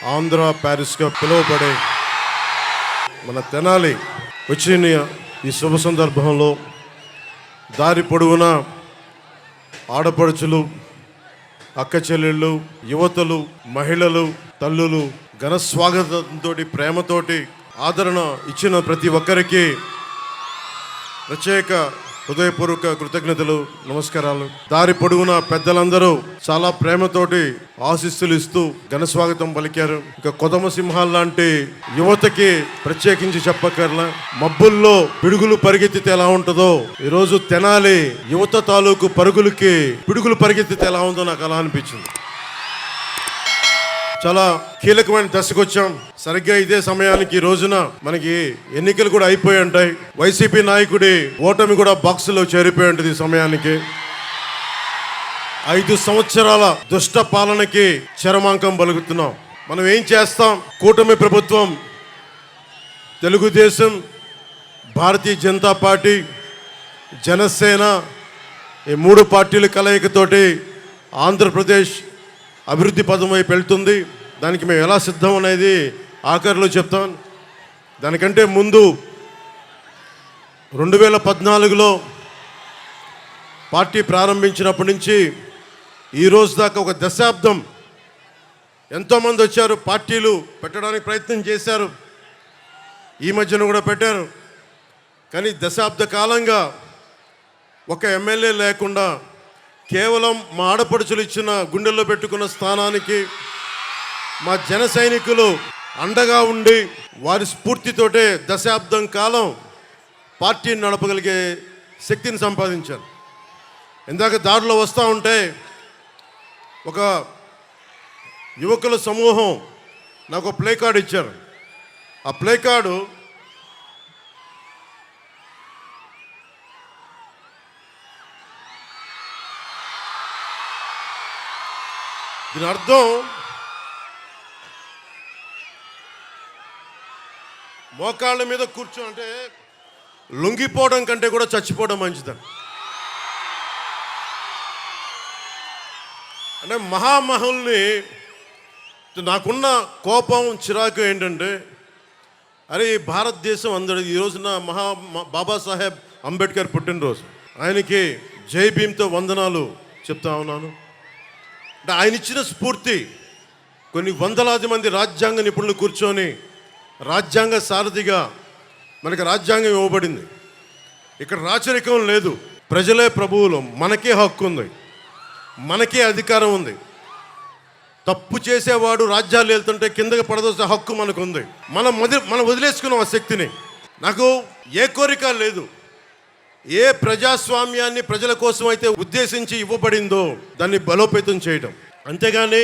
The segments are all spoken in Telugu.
ఆంధ్ర ప్యారిస్గా పిలువబడే మన తెనాలి వచ్చిన ఈ శుభ సందర్భంలో దారి పొడవున ఆడపడుచులు, అక్క చెల్లెళ్ళు, యువతలు, మహిళలు, తల్లులు ఘన స్వాగతంతో ప్రేమతోటి ఆదరణ ఇచ్చిన ప్రతి ఒక్కరికి ప్రత్యేక హృదయపూర్వక కృతజ్ఞతలు, నమస్కారాలు. దారి పొడుగున పెద్దలందరూ చాలా ప్రేమతోటి ఆశీస్సులు ఇస్తూ ఘన స్వాగతం పలికారు. ఇక కొదమ సింహాల్ లాంటి యువతకి ప్రత్యేకించి చెప్పకర్లా. మబ్బుల్లో పిడుగులు పరిగెత్తితే ఎలా ఉంటుందో ఈరోజు తెనాలి యువత తాలూకు పరుగులకి పిడుగులు పరిగెత్తితే ఎలా ఉందో నాకు అలా అనిపించింది. చాలా కీలకమైన దశకు వచ్చాం. సరిగ్గా ఇదే సమయానికి ఈ రోజున మనకి ఎన్నికలు కూడా అయిపోయి ఉంటాయి. వైసీపీ నాయకుడి ఓటమి కూడా బాక్సులో చేరిపోయి ఉంటుంది. ఈ సమయానికి 5 సంవత్సరాల దుష్ట పాలనకి చరమాంకం పలుకుతున్నాం. మనం ఏం చేస్తాం? కూటమి ప్రభుత్వం, తెలుగుదేశం, భారతీయ జనతా పార్టీ, జనసేన ఈ 3 పార్టీల కలయికతోటి ఆంధ్రప్రదేశ్ అభివృద్ధి పదం వైపు వెళ్తుంది. దానికి మేము ఎలా సిద్ధం అనేది ఆఖరిలో చెప్తాం. దానికంటే ముందు 2014లో పార్టీ ప్రారంభించినప్పటి నుంచి ఈ రోజు దాకా ఒక దశాబ్దం ఎంతోమంది వచ్చారు, పార్టీలు పెట్టడానికి ప్రయత్నం చేశారు, ఈ మధ్యన కూడా పెట్టారు. కానీ దశాబ్ద కాలంగా ఒక ఎమ్మెల్యే లేకుండా కేవలం మా ఆడపడుచులు ఇచ్చిన గుండెల్లో పెట్టుకున్న స్థానానికి మా జన సైనికులు అండగా ఉండి వారి స్ఫూర్తితోటే దశాబ్దం కాలం పార్టీని నడపగలిగే శక్తిని సంపాదించారు. ఇందాక దారిలో వస్తూ ఉంటే ఒక యువకుల సమూహం నాకు ప్లే కార్డు ఇచ్చారు. ఆ ప్లే కార్డు దీని అర్థం మోకాళ్ళ మీద కూర్చో అంటే లొంగిపోవడం కంటే కూడా చచ్చిపోవడం మంచిదని. అంటే మహామహుల్ని నాకున్న కోపం, చిరాకు ఏంటంటే అరే ఈ భారతదేశం అందరి ఈ రోజున బాబాసాహెబ్ అంబేద్కర్ పుట్టినరోజు. ఆయనకి జై భీమ్తో వందనాలు చెప్తా ఉన్నాను. అంటే ఆయన ఇచ్చిన స్ఫూర్తి కొన్ని వందలాది మంది రాజ్యాంగ నిపుణులు కూర్చొని రాజ్యాంగ సారథిగా మనకి రాజ్యాంగం ఇవ్వబడింది. ఇక్కడ రాచరికం లేదు, ప్రజలే ప్రభువులు, మనకే హక్కు ఉంది, మనకే అధికారం ఉంది. తప్పు చేసేవాడు రాజ్యాలు వెళ్తుంటే కిందకి పడదోసే హక్కు మనకు ఉంది. మనం వదిలేసుకున్నాం ఆ శక్తిని. నాకు ఏ కోరిక లేదు. ఏ ప్రజాస్వామ్యాన్ని ప్రజల కోసం అయితే ఉద్దేశించి ఇవ్వబడిందో దాన్ని బలోపేతం చేయడం, అంతేగాని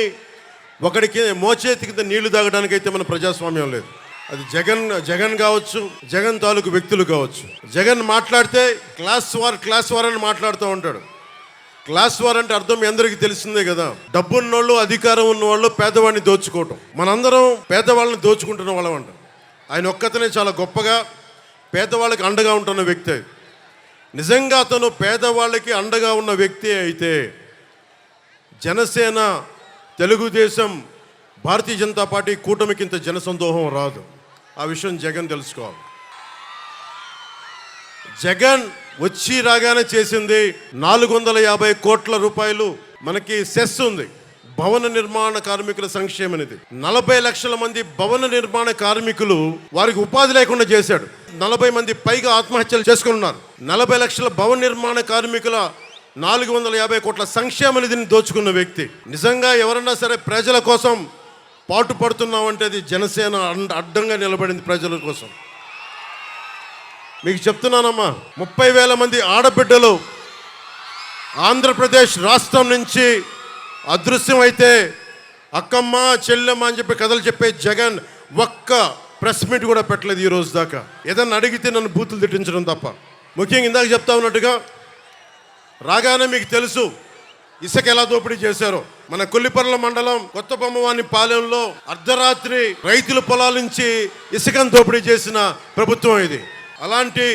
ఒకడికి మోచేతి కింద నీళ్లు తాగడానికి అయితే మన ప్రజాస్వామ్యం లేదు. అది జగన్ కావచ్చు, జగన్ తాలూకు వ్యక్తులు కావచ్చు. జగన్ మాట్లాడితే క్లాస్ వార్ అని మాట్లాడుతూ ఉంటాడు. క్లాస్ వార్ అంటే అర్థం మీ అందరికీ తెలిసిందే కదా. డబ్బున్నోళ్ళు, అధికారం ఉన్నవాళ్ళు పేదవాడిని దోచుకోవటం. మనందరం పేదవాళ్ళని దోచుకుంటున్న వాళ్ళం అంట. ఆయన ఒక్కతనే చాలా గొప్పగా పేదవాళ్ళకి అండగా ఉంటున్న వ్యక్తి. నిజంగా అతను పేదవాళ్ళకి అండగా ఉన్న వ్యక్తి అయితే జనసేన, తెలుగుదేశం, భారతీయ జనతా పార్టీ కూటమికి ఇంత జనసందోహం రాదు. ఆ విషయం జగన్ తెలుసుకోవాలి. జగన్ వచ్చి రాగానే చేసింది 450 కోట్ల రూపాయలు మనకి సెస్ ఉంది. భవన నిర్మాణ కార్మికుల సంక్షేమ నిధి. 40 లక్షల మంది భవన నిర్మాణ కార్మికులు వారికి ఉపాధి లేకుండా చేశాడు. 40 మంది పైగా ఆత్మహత్యలు చేసుకున్నారు. 40 లక్షల భవన నిర్మాణ కార్మికుల 450 కోట్ల సంక్షేమ నిధిని దోచుకున్న వ్యక్తి. నిజంగా ఎవరన్నా సరే ప్రజల కోసం పాటు పడుతున్నామంటే అది జనసేన అడ్డంగా నిలబడింది ప్రజల కోసం. మీకు చెప్తున్నానమ్మా, 30,000 మంది ఆడబిడ్డలు ఆంధ్రప్రదేశ్ రాష్ట్రం నుంచి అదృశ్యం అయితే అక్కమ్మ, చెల్లెమ్మ అని చెప్పి కథలు చెప్పే జగన్ ఒక్క ప్రెస్ మీట్ కూడా పెట్టలేదు ఈ రోజు దాకా. ఏదన్నా అడిగితే నన్ను బూతులు తిట్టించడం తప్ప. ముఖ్యంగా ఇందాక చెప్తా ఉన్నట్టుగా రాగానే మీకు తెలుసు ఇసుక ఎలా దోపిడీ చేశారో. మన కొల్లిపర్ల మండలం కొత్త బొమ్మవాని పాలెంలో అర్ధరాత్రి రైతుల పొలాల నుంచి ఇసుకను దోపిడీ చేసిన ప్రభుత్వం ఇది. అలాంటి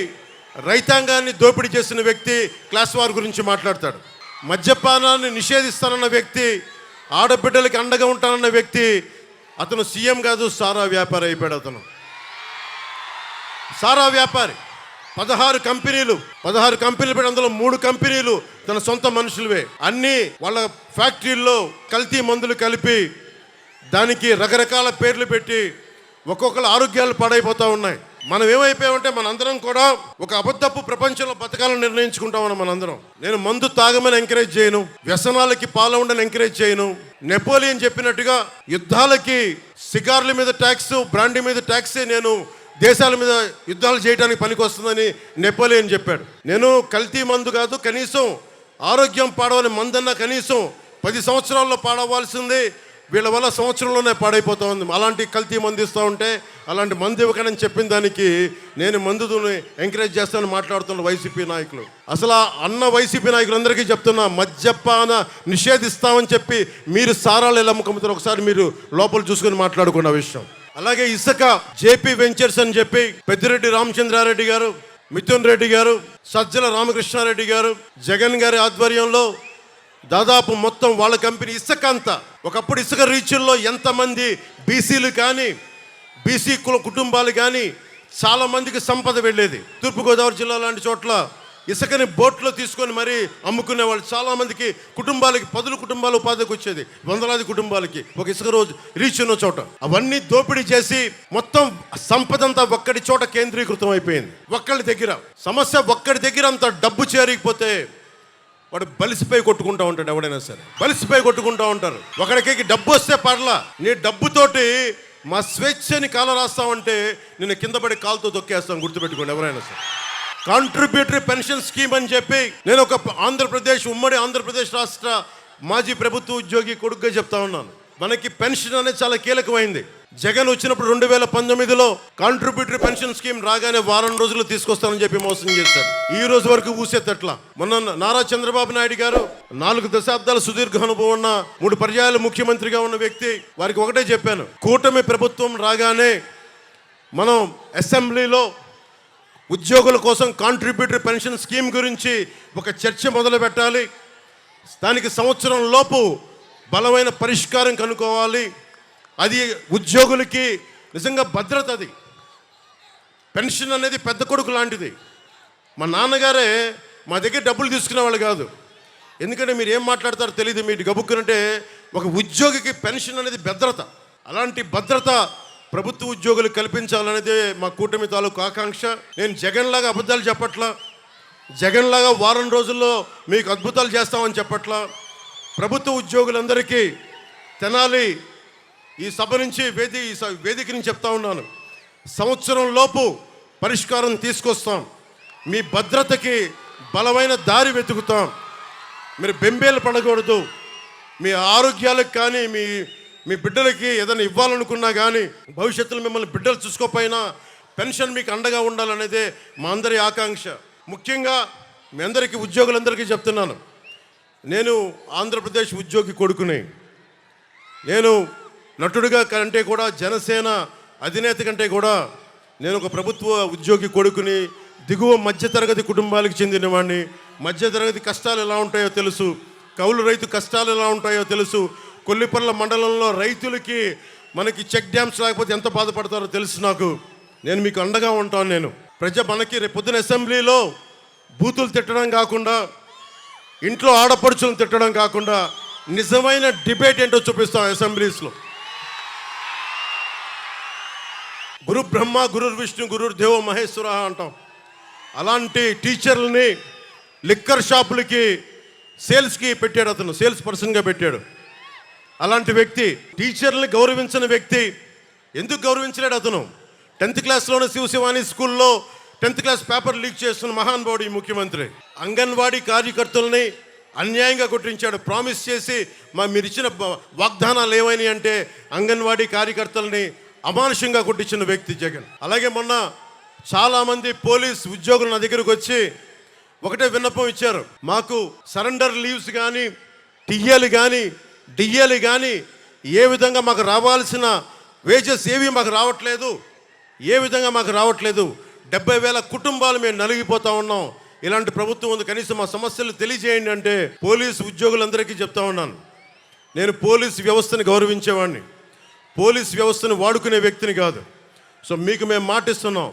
రైతాంగాన్ని దోపిడీ చేసిన వ్యక్తి క్లాస్ వార్ గురించి మాట్లాడతాడు. మద్యపానాన్ని నిషేధిస్తానన్న వ్యక్తి, ఆడబిడ్డలకి అండగా ఉంటానన్న వ్యక్తి అతను సీఎం కాదు, సారా వ్యాపారి అయిపోయాడు. అతను సారా వ్యాపారి. 16 కంపెనీలు పెట్టి అందులో 3 కంపెనీలు తన సొంత మనుషులవే. అన్నీ వాళ్ళ ఫ్యాక్టరీల్లో కల్తీ మందులు కలిపి దానికి రకరకాల పేర్లు పెట్టి ఒక్కొక్కరు ఆరోగ్యాలు పాడైపోతూ ఉన్నాయి. మనం ఏమైపోయామంటే మనందరం కూడా ఒక అబద్ధపు ప్రపంచంలో బతకాలని నిర్ణయించుకుంటామని మనందరం. నేను మందు తాగమని ఎంకరేజ్ చేయను, వ్యసనాలకి పాల్గొనని ఎంకరేజ్ చేయను. నెపోలియన్ చెప్పినట్టుగా యుద్ధాలకి సిగార్ల మీద ట్యాక్స్, బ్రాండీ మీద ట్యాక్సే నేను దేశాల మీద యుద్ధాలు చేయడానికి పనికొస్తుందని నెపోలియన్ చెప్పాడు. నేను కల్తీ మందు కాదు, కనీసం ఆరోగ్యం పాడవని మందన్నా కనీసం 10 సంవత్సరాల్లో పాడవలసింది వీళ్ళ వల్ల సంవత్సరంలోనే పాడైపోతూ ఉంది. అలాంటి కల్తీ మందు ఇస్తూ ఉంటే అలాంటి మందు ఇవ్వకని చెప్పిన దానికి నేను మందుని ఎంకరేజ్ చేస్తానని మాట్లాడుతున్న వైసీపీ నాయకులు. అసలు అన్న వైసీపీ నాయకులందరికీ చెప్తున్నా, మద్యపాన నిషేధిస్తామని చెప్పి మీరు సారాలు ఎలా అమ్ముకుంటారు ఒకసారి మీరు లోపల చూసుకొని మాట్లాడుకున్న విషయం. అలాగే ఇసుక జేపీ వెంచర్స్ అని చెప్పి పెద్దిరెడ్డి రామచంద్రారెడ్డి గారు, మిథున్ రెడ్డి గారు, సజ్జల రామకృష్ణారెడ్డి గారు, జగన్ గారి ఆధ్వర్యంలో దాదాపు మొత్తం వాళ్ళ కంపెనీ ఇసుక అంతా. ఒకప్పుడు ఇసుక రీచుల్లో ఎంతమంది బీసీలు కానీ బీసీ కుటుంబాలు కానీ చాలా మందికి సంపద వెళ్ళేది. తూర్పుగోదావరి జిల్లా లాంటి చోట్ల ఇసుకని బోట్లో తీసుకొని మరీ అమ్ముకునే వాళ్ళు చాలా మందికి కుటుంబాలకి 10 కుటుంబాలు ఉపాధికి వచ్చేది, వందలాది కుటుంబాలకి ఒక ఇసుక రోజు రీచ్ ఉన్న చోట. అవన్నీ దోపిడీ చేసి మొత్తం సంపద అంతా ఒక్కడి చోట కేంద్రీకృతం అయిపోయింది. ఒక్కడి దగ్గర సమస్య, ఒక్కడి దగ్గర అంత డబ్బు చేరిగిపోతే వాడు బలిసిపోయి కొట్టుకుంటూ ఉంటాడు. ఎవడైనా సరే బలిసిపోయి కొట్టుకుంటూ ఉంటారు. ఒకడికి డబ్బు వస్తే పర్లా, నీ డబ్బుతోటి మా స్వేచ్ఛని కాల రాస్తామంటే నేను కింద పడి కాలుతో తొక్కేస్తాను, గుర్తుపెట్టుకోండి ఎవరైనా సరే. కాంట్రిబ్యూటరీ పెన్షన్ స్కీమ్ అని చెప్పి నేను ఒక ఉమ్మడి ఆంధ్రప్రదేశ్ రాష్ట్ర మాజీ ప్రభుత్వ ఉద్యోగి కొడుకుగా చెప్తా ఉన్నాను. మనకి పెన్షన్ అనేది చాలా కీలకమైంది. జగన్ వచ్చినప్పుడు 2019లో కాంట్రిబ్యూటరీ పెన్షన్ స్కీమ్ రాగానే వారం రోజులు తీసుకొస్తానని చెప్పి మోసం చేశాడు. ఈ రోజు వరకు ఊసేతట్లా. మొన్న నారా చంద్రబాబు నాయుడు గారు 4 దశాబ్దాల సుదీర్ఘ అనుభవం ఉన్న 3 పర్యాయాలు ముఖ్యమంత్రిగా ఉన్న వ్యక్తి, వారికి ఒకటే చెప్పాను, కూటమి ప్రభుత్వం రాగానే మనం అసెంబ్లీలో ఉద్యోగుల కోసం కాంట్రిబ్యూటరీ పెన్షన్ స్కీమ్ గురించి ఒక చర్చ మొదలు పెట్టాలి. దానికి సంవత్సరం లోపు బలమైన పరిష్కారం కనుక్కోవాలి. అది ఉద్యోగులకి నిజంగా భద్రత. అది పెన్షన్ అనేది పెద్ద కొడుకు లాంటిది. మా నాన్నగారే మా దగ్గర డబ్బులు తీసుకునేవాళ్ళు కాదు. ఎందుకంటే మీరు ఏం మాట్లాడతారో తెలియదు, మీరు గబుక్కునంటే ఒక ఉద్యోగికి పెన్షన్ అనేది భద్రత. అలాంటి భద్రత ప్రభుత్వ ఉద్యోగులు కల్పించాలనేదే మా కూటమి తాలూకు ఆకాంక్ష. నేను జగన్ లాగా అబద్ధాలు చెప్పట్లా, జగన్ లాగా వారం రోజుల్లో మీకు అద్భుతాలు చేస్తామని చెప్పట్లా. ప్రభుత్వ ఉద్యోగులందరికీ తెనాలి ఈ సభ నుంచి వేదిక నుంచి చెప్తా ఉన్నాను, సంవత్సరం లోపు పరిష్కారం తీసుకొస్తాం. మీ భద్రతకి బలమైన దారి వెతుకుతాం. మీరు బెంబేలు పడకూడదు. మీ ఆరోగ్యాలకు కానీ మీ బిడ్డలకి ఏదైనా ఇవ్వాలనుకున్నా కానీ భవిష్యత్తులో మిమ్మల్ని బిడ్డలు చూసుకోకపోయినా పెన్షన్ మీకు అండగా ఉండాలనేదే మా అందరి ఆకాంక్ష. ముఖ్యంగా మీ అందరికీ ఉద్యోగులందరికీ చెప్తున్నాను, నేను ఆంధ్రప్రదేశ్ ఉద్యోగి కొడుకుని. నేను నటుడిగా కంటే కూడా, జనసేన అధినేత కంటే కూడా నేను ఒక ప్రభుత్వ ఉద్యోగి కొడుకుని. దిగువ మధ్యతరగతి కుటుంబాలకు చెందినవాడిని. మధ్యతరగతి కష్టాలు ఎలా ఉంటాయో తెలుసు, కౌలు రైతు కష్టాలు ఎలా ఉంటాయో తెలుసు. కొల్లిపర్ల మండలంలో రైతులకి మనకి చెక్ డ్యామ్స్ లేకపోతే ఎంత బాధపడతారో తెలుసు నాకు. నేను మీకు అండగా ఉంటాను. నేను మనకి రేపు పొద్దున అసెంబ్లీలో బూతులు తిట్టడం కాకుండా, ఇంట్లో ఆడపడుచులను తిట్టడం కాకుండా నిజమైన డిబేట్ ఏంటో చూపిస్తాం అసెంబ్లీస్లో. గురు బ్రహ్మ గురు విష్ణు గురు దేవో మహేశ్వర అంటాం. అలాంటి టీచర్లని లిక్కర్ షాపులకి సేల్స్కి పెట్టాడు. అతను సేల్స్ పర్సన్గా పెట్టాడు. అలాంటి వ్యక్తి, టీచర్ని గౌరవించిన వ్యక్తి. ఎందుకు గౌరవించలేడు అతను? 10th క్లాస్లోనే శివశివాని స్కూల్లో 10th క్లాస్ పేపర్ లీక్ చేస్తున్న మహానుభావుడు ఈ ముఖ్యమంత్రి. అంగన్వాడీ కార్యకర్తల్ని అన్యాయంగా కొట్టించాడు. ప్రామిస్ చేసి మీరు ఇచ్చిన వాగ్దానాలు ఏమైనాయి అంటే అంగన్వాడీ కార్యకర్తల్ని అమానుషంగా కొట్టించిన వ్యక్తి జగన్. అలాగే మొన్న చాలామంది పోలీస్ ఉద్యోగులు నా దగ్గరకు వచ్చి ఒకటే విన్నపం ఇచ్చారు, మాకు సరెండర్ లీవ్స్ కానీ టీఏలు కానీ డిఏలు కానీ ఏ విధంగా మాకు రావాల్సిన వేజెస్ ఏవి మాకు రావట్లేదు, ఏ విధంగా మాకు రావట్లేదు. 70,000 కుటుంబాలు మేము నలిగిపోతా ఉన్నాం. ఇలాంటి ప్రభుత్వం ఉంది, కనీసం మా సమస్యలు తెలియజేయండి అంటే పోలీసు ఉద్యోగులందరికీ చెప్తా ఉన్నాను, నేను పోలీసు వ్యవస్థను గౌరవించేవాడిని. పోలీస్ వ్యవస్థను వాడుకునే వ్యక్తిని కాదు. సో మీకు మేము మాటిస్తున్నాం,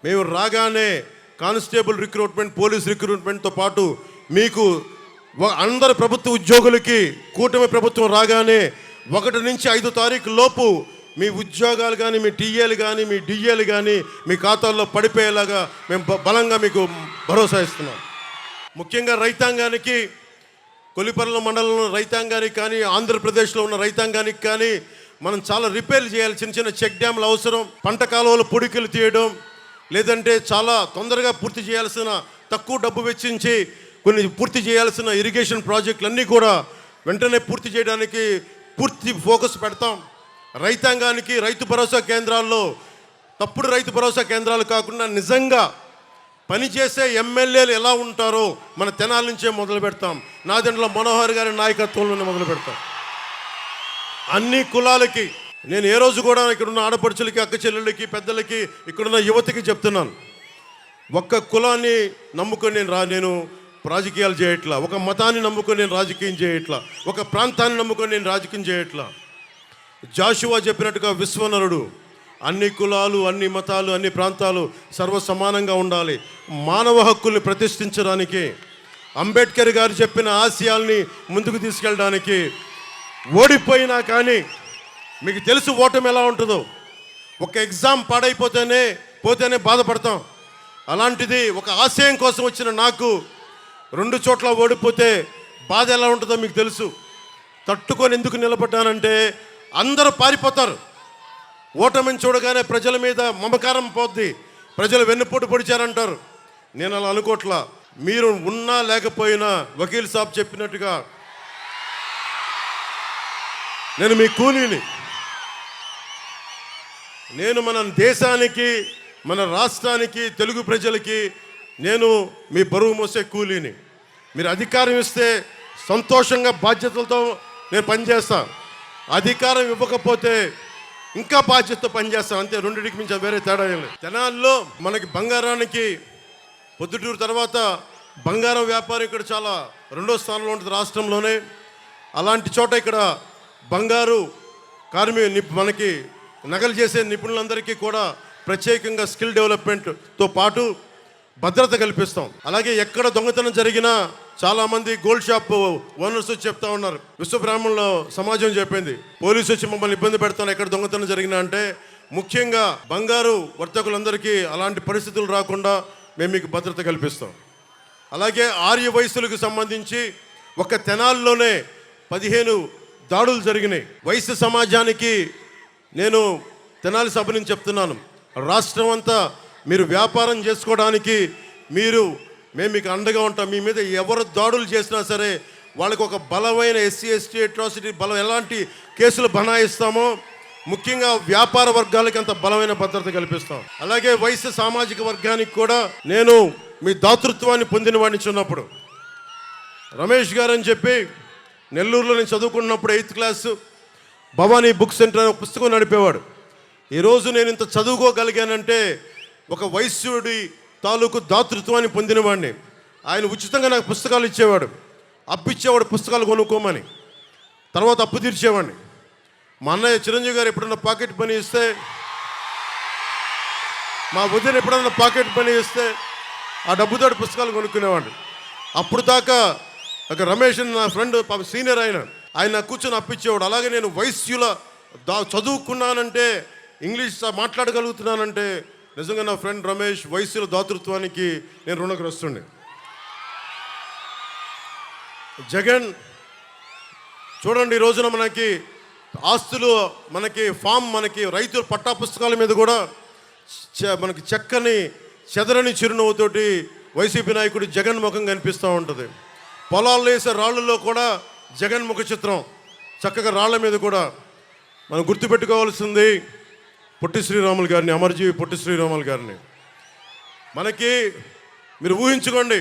మేము రాగానే కానిస్టేబుల్ రిక్రూట్మెంట్, పోలీస్ రిక్రూట్మెంట్తో పాటు మీకు అందరు ప్రభుత్వ ఉద్యోగులకి కూటమి ప్రభుత్వం రాగానే 1 నుంచి 5 తారీఖు లోపు మీ ఉద్యోగాలు కానీ, మీ టీఏలు కానీ, మీ డిఏలు కానీ మీ ఖాతాల్లో పడిపోయేలాగా మేము బలంగా మీకు భరోసా ఇస్తున్నాం. ముఖ్యంగా రైతాంగానికి, కొలిపర్ల మండలంలో రైతాంగానికి కానీ, ఆంధ్రప్రదేశ్లో ఉన్న రైతాంగానికి కానీ మనం చాలా రిపేర్లు చేయాలి. చిన్న చిన్న చెక్ డ్యామ్లు అవసరం, పంట కాలువలు పొడికలు తీయడం, లేదంటే చాలా తొందరగా పూర్తి చేయాల్సిన, తక్కువ డబ్బు వెచ్చించి కొన్ని పూర్తి చేయాల్సిన ఇరిగేషన్ ప్రాజెక్టులన్నీ కూడా వెంటనే పూర్తి చేయడానికి పూర్తి ఫోకస్ పెడతాం. రైతాంగానికి రైతు భరోసా కేంద్రాల్లో తప్పుడు రైతు భరోసా కేంద్రాలు కాకుండా నిజంగా పనిచేసే ఎమ్మెల్యేలు ఎలా ఉంటారో మన తెనాల నుంచే మొదలు పెడతాం. నాదెండ్ల మనోహర్ గారి నాయకత్వంలోనే మొదలు పెడతాం. అన్ని కులాలకి నేను ఏ రోజు కూడా ఇక్కడున్న ఆడపడుచులకి, అక్క చెల్లెళ్ళకి, పెద్దలకి, ఇక్కడున్న యువతకి చెప్తున్నాను, ఒక్క కులాన్ని నమ్ముకొని నేను రాజకీయాలు చేయట్లా, ఒక మతాన్ని నమ్ముకొని నేను రాజకీయం చేయట్లా, ఒక ప్రాంతాన్ని నమ్ముకొని నేను రాజకీయం చేయట్లా. జాషువా చెప్పినట్టుగా విశ్వనరుడు, అన్ని కులాలు, అన్ని మతాలు, అన్ని ప్రాంతాలు సర్వ సమానంగా ఉండాలి. మానవ హక్కుల్ని ప్రతిష్ఠించడానికి, అంబేద్కర్ గారు చెప్పిన ఆశయాల్ని ముందుకు తీసుకెళ్ళడానికి, ఓడిపోయినా కానీ మీకు తెలుసు ఓటమి ఎలా ఉంటుందో. ఒక ఎగ్జామ్ పోతేనే బాధపడతాం. అలాంటిది ఒక ఆశయం కోసం వచ్చిన నాకు 2 చోట్ల ఓడిపోతే బాధ ఎలా ఉంటుందో మీకు తెలుసు. తట్టుకొని ఎందుకు నిలబడ్డానంటే అందరూ పారిపోతారు. ఓటమిని చూడగానే ప్రజల మీద మమకారం పోద్ది, ప్రజలు వెన్నుపోటు పొడిచారంటారు. నేను అలా అనుకోట్లా. మీరు ఉన్నా లేకపోయినా వకీల్ సాబ్ చెప్పినట్టుగా నేను మీ కూలీని. నేను మన దేశానికి, మన రాష్ట్రానికి, తెలుగు ప్రజలకి నేను మీ బరువు మోసే కూలీని. మీరు అధికారం ఇస్తే సంతోషంగా బాధ్యతలతో నేను పనిచేస్తాను. అధికారం ఇవ్వకపోతే ఇంకా బాధ్యతతో పనిచేస్తాను. అంతే, రెండింటికి మించి వేరే తేడా ఏం లేదు. తెనాల్లో మనకి బంగారానికి పొద్దుటూరు తర్వాత బంగారం వ్యాపారం ఇక్కడ చాలా 2వ స్థానంలో ఉంటుంది రాష్ట్రంలోనే. అలాంటి చోట ఇక్కడ బంగారు మనకి నగలు చేసే నిపుణులందరికీ కూడా ప్రత్యేకంగా స్కిల్ డెవలప్మెంట్తో పాటు భద్రత కల్పిస్తాం. అలాగే ఎక్కడ దొంగతనం జరిగినా చాలామంది గోల్డ్ షాప్ ఓనర్స్ వచ్చి చెప్తా ఉన్నారు, విశ్వబ్రాహ్మణుల సమాజం చెప్పింది, పోలీసు వచ్చి మమ్మల్ని ఇబ్బంది పెడతాను ఎక్కడ దొంగతనం జరిగినా అంటే. ముఖ్యంగా బంగారు వర్తకులందరికీ అలాంటి పరిస్థితులు రాకుండా మేము మీకు భద్రత కల్పిస్తాం. అలాగే ఆర్య వయసులకు సంబంధించి ఒక తెనాల్లోనే 15 దాడులు జరిగినాయి. వయసు సమాజానికి నేను తెనాలి సభ నుంచి చెప్తున్నాను, రాష్ట్రం అంతా మీరు వ్యాపారం చేసుకోవడానికి మేము మీకు అండగా ఉంటాం. మీ మీద ఎవరు దాడులు చేసినా సరే వాళ్ళకి ఒక బలమైన ఎస్సీ ఎస్టీ అట్రాసిటీ ఎలాంటి కేసులు బనాయిస్తామో ముఖ్యంగా వ్యాపార వర్గాలకి అంత బలమైన భద్రత కల్పిస్తాం. అలాగే వయసు సామాజిక వర్గానికి కూడా నేను మీ దాతృత్వాన్ని పొందిన వాడిని చిన్నప్పుడు. రమేష్ గారు అని చెప్పి నెల్లూరులో నేను చదువుకున్నప్పుడు 8th class Bhavani book centre అనే పుస్తకం నడిపేవాడు. ఈరోజు నేను ఇంత చదువుకోగలిగానంటే ఒక వైశ్యుడి తాలూకు దాతృత్వాన్ని పొందినవాడిని. ఆయన ఉచితంగా నాకు పుస్తకాలు ఇచ్చేవాడు, అప్పిచ్చేవాడు పుస్తకాలు కొనుక్కోమని. తర్వాత అప్పు తీర్చేవాడిని. మా అన్నయ్య చిరంజీవి గారు ఎప్పుడన్నా పాకెట్ పని ఇస్తే, మా వదిన ఎప్పుడన్నా పాకెట్ పని ఇస్తే ఆ డబ్బుతోటి పుస్తకాలు కొనుక్కునేవాడు. అప్పుడు దాకా ఒక రమేష్ నా ఫ్రెండ్ సీనియర్ ఆయన నాకు కూర్చొని అప్పిచ్చేవాడు. అలాగే నేను వైశ్యుల చదువుకున్నానంటే, ఇంగ్లీష్ మాట్లాడగలుగుతున్నానంటే నిజంగా నా ఫ్రెండ్ రమేష్ వైశ్యుల దాతృత్వానికి నేను రుణగ్రస్తుండే. జగన్ చూడండి, ఈ రోజున మనకి ఆస్తులు, మనకి ఫామ్, మనకి రైతుల పట్టా పుస్తకాల మీద కూడా మనకి చక్కని చెదరని చిరునవ్వుతోటి వైసీపీ నాయకుడు జగన్ ముఖం కనిపిస్తూ ఉంటుంది. పొలాల్లో వేసే రాళ్ళల్లో కూడా జగన్ ముఖ చిత్రం చక్కగా రాళ్ల మీద కూడా మనం గుర్తుపెట్టుకోవాల్సింది పొట్టి శ్రీరాములు గారిని, అమరజీవి పొట్టి శ్రీరాములు గారిని. మనకి మీరు ఊహించుకోండి,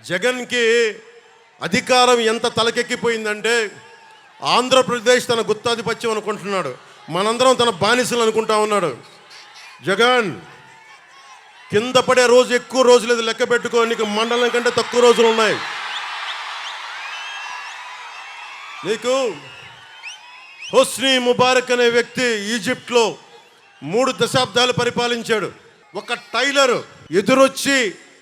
జగన్కి అధికారం ఎంత తలకెక్కిపోయిందంటే ఆంధ్రప్రదేశ్ తన గుత్తాధిపత్యం అనుకుంటున్నాడు, మనందరం తన బానిసలు అనుకుంటా ఉన్నాడు. జగన్ కింద పడే రోజు ఎక్కువ రోజులు లేదు, లెక్క పెట్టుకో, నీకు మండలం కంటే తక్కువ రోజులు ఉన్నాయి. నీకు హోస్ని ముబారక్ అనే వ్యక్తి ఈజిప్ట్లో 3 దశాబ్దాలు పరిపాలించాడు. ఒక టైలర్ ఎదురొచ్చి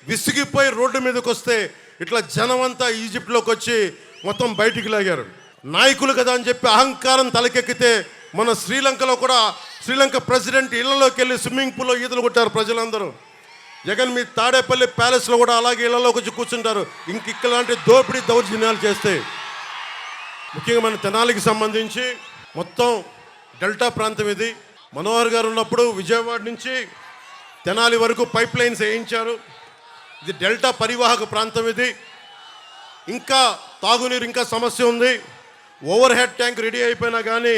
విసిగిపోయి రోడ్డు మీదకి వస్తే ఇట్లా జనమంతా ఈజిప్ట్లోకి వచ్చి మొత్తం బయటికి లాగారు. నాయకులు కదా అని చెప్పి అహంకారం తలకెక్కితే మన శ్రీలంకలో కూడా శ్రీలంక ప్రెసిడెంట్ ఇళ్లలోకి వెళ్ళి స్విమ్మింగ్ పూల్లో ఈతలు కొట్టారు ప్రజలందరూ. జగన్ మీ తాడేపల్లి ప్యాలెస్లో కూడా అలాగే ఇళ్లలోకి వచ్చి కూర్చుంటారు ఇలాంటి దోపిడీ దౌర్జన్యాలు చేస్తే. ముఖ్యంగా మన తెనాలికి సంబంధించి మొత్తం డెల్టా ప్రాంతం ఇది. మనోహర్ గారు ఉన్నప్పుడు విజయవాడ నుంచి తెనాలి వరకు పైప్ లైన్స్ వేయించారు. ఇది డెల్టా పరివాహక ప్రాంతం ఇది. ఇంకా తాగునీరు ఇంకా సమస్య ఉంది. ఓవర్ హెడ్ ట్యాంక్ రెడీ అయిపోయినా కానీ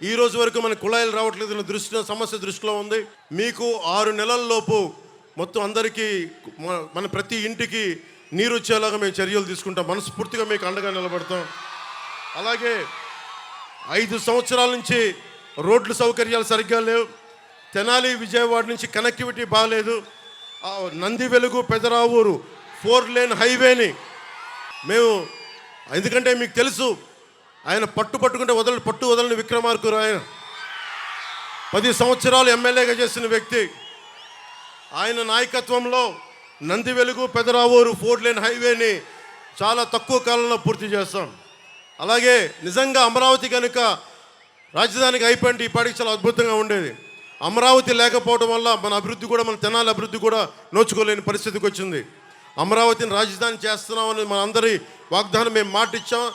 ఈ రోజు వరకు మన కుళాయిలు రావట్లేదు. సమస్య దృష్టిలో ఉంది. మీకు 6 నెలల్లోపు మొత్తం అందరికీ మన ప్రతి ఇంటికి నీరు వచ్చేలాగా మేము చర్యలు తీసుకుంటాం. మనస్ఫూర్తిగా మీకు అండగా నిలబడతాం. అలాగే 5 సంవత్సరాల నుంచి రోడ్లు సౌకర్యాలు సరిగ్గా లేవు. తెనాలి విజయవాడ నుంచి కనెక్టివిటీ బాగాలేదు. నంది వెలుగు పెదరావూరు 4 లేన్ హైవేని మేము, ఎందుకంటే మీకు తెలుసు ఆయన పట్టుకుంటే పట్టు వదలని విక్రమార్కుడు. ఆయన 10 సంవత్సరాలు ఎమ్మెల్యేగా చేసిన వ్యక్తి. ఆయన నాయకత్వంలో నంది వెలుగు పెదరావూరు 4 లేన్ హైవేని చాలా తక్కువ కాలంలో పూర్తి చేస్తాం. అలాగే నిజంగా అమరావతి కనుక రాజధానికి అయిపోయింది ఈ పాటికి చాలా అద్భుతంగా ఉండేది. అమరావతి లేకపోవడం వల్ల మన అభివృద్ధి కూడా, మన తెనాలి అభివృద్ధి కూడా నోచుకోలేని పరిస్థితికి వచ్చింది. అమరావతిని రాజధాని చేస్తున్నామని మన అందరి వాగ్దానం మేము మాటిచ్చాం.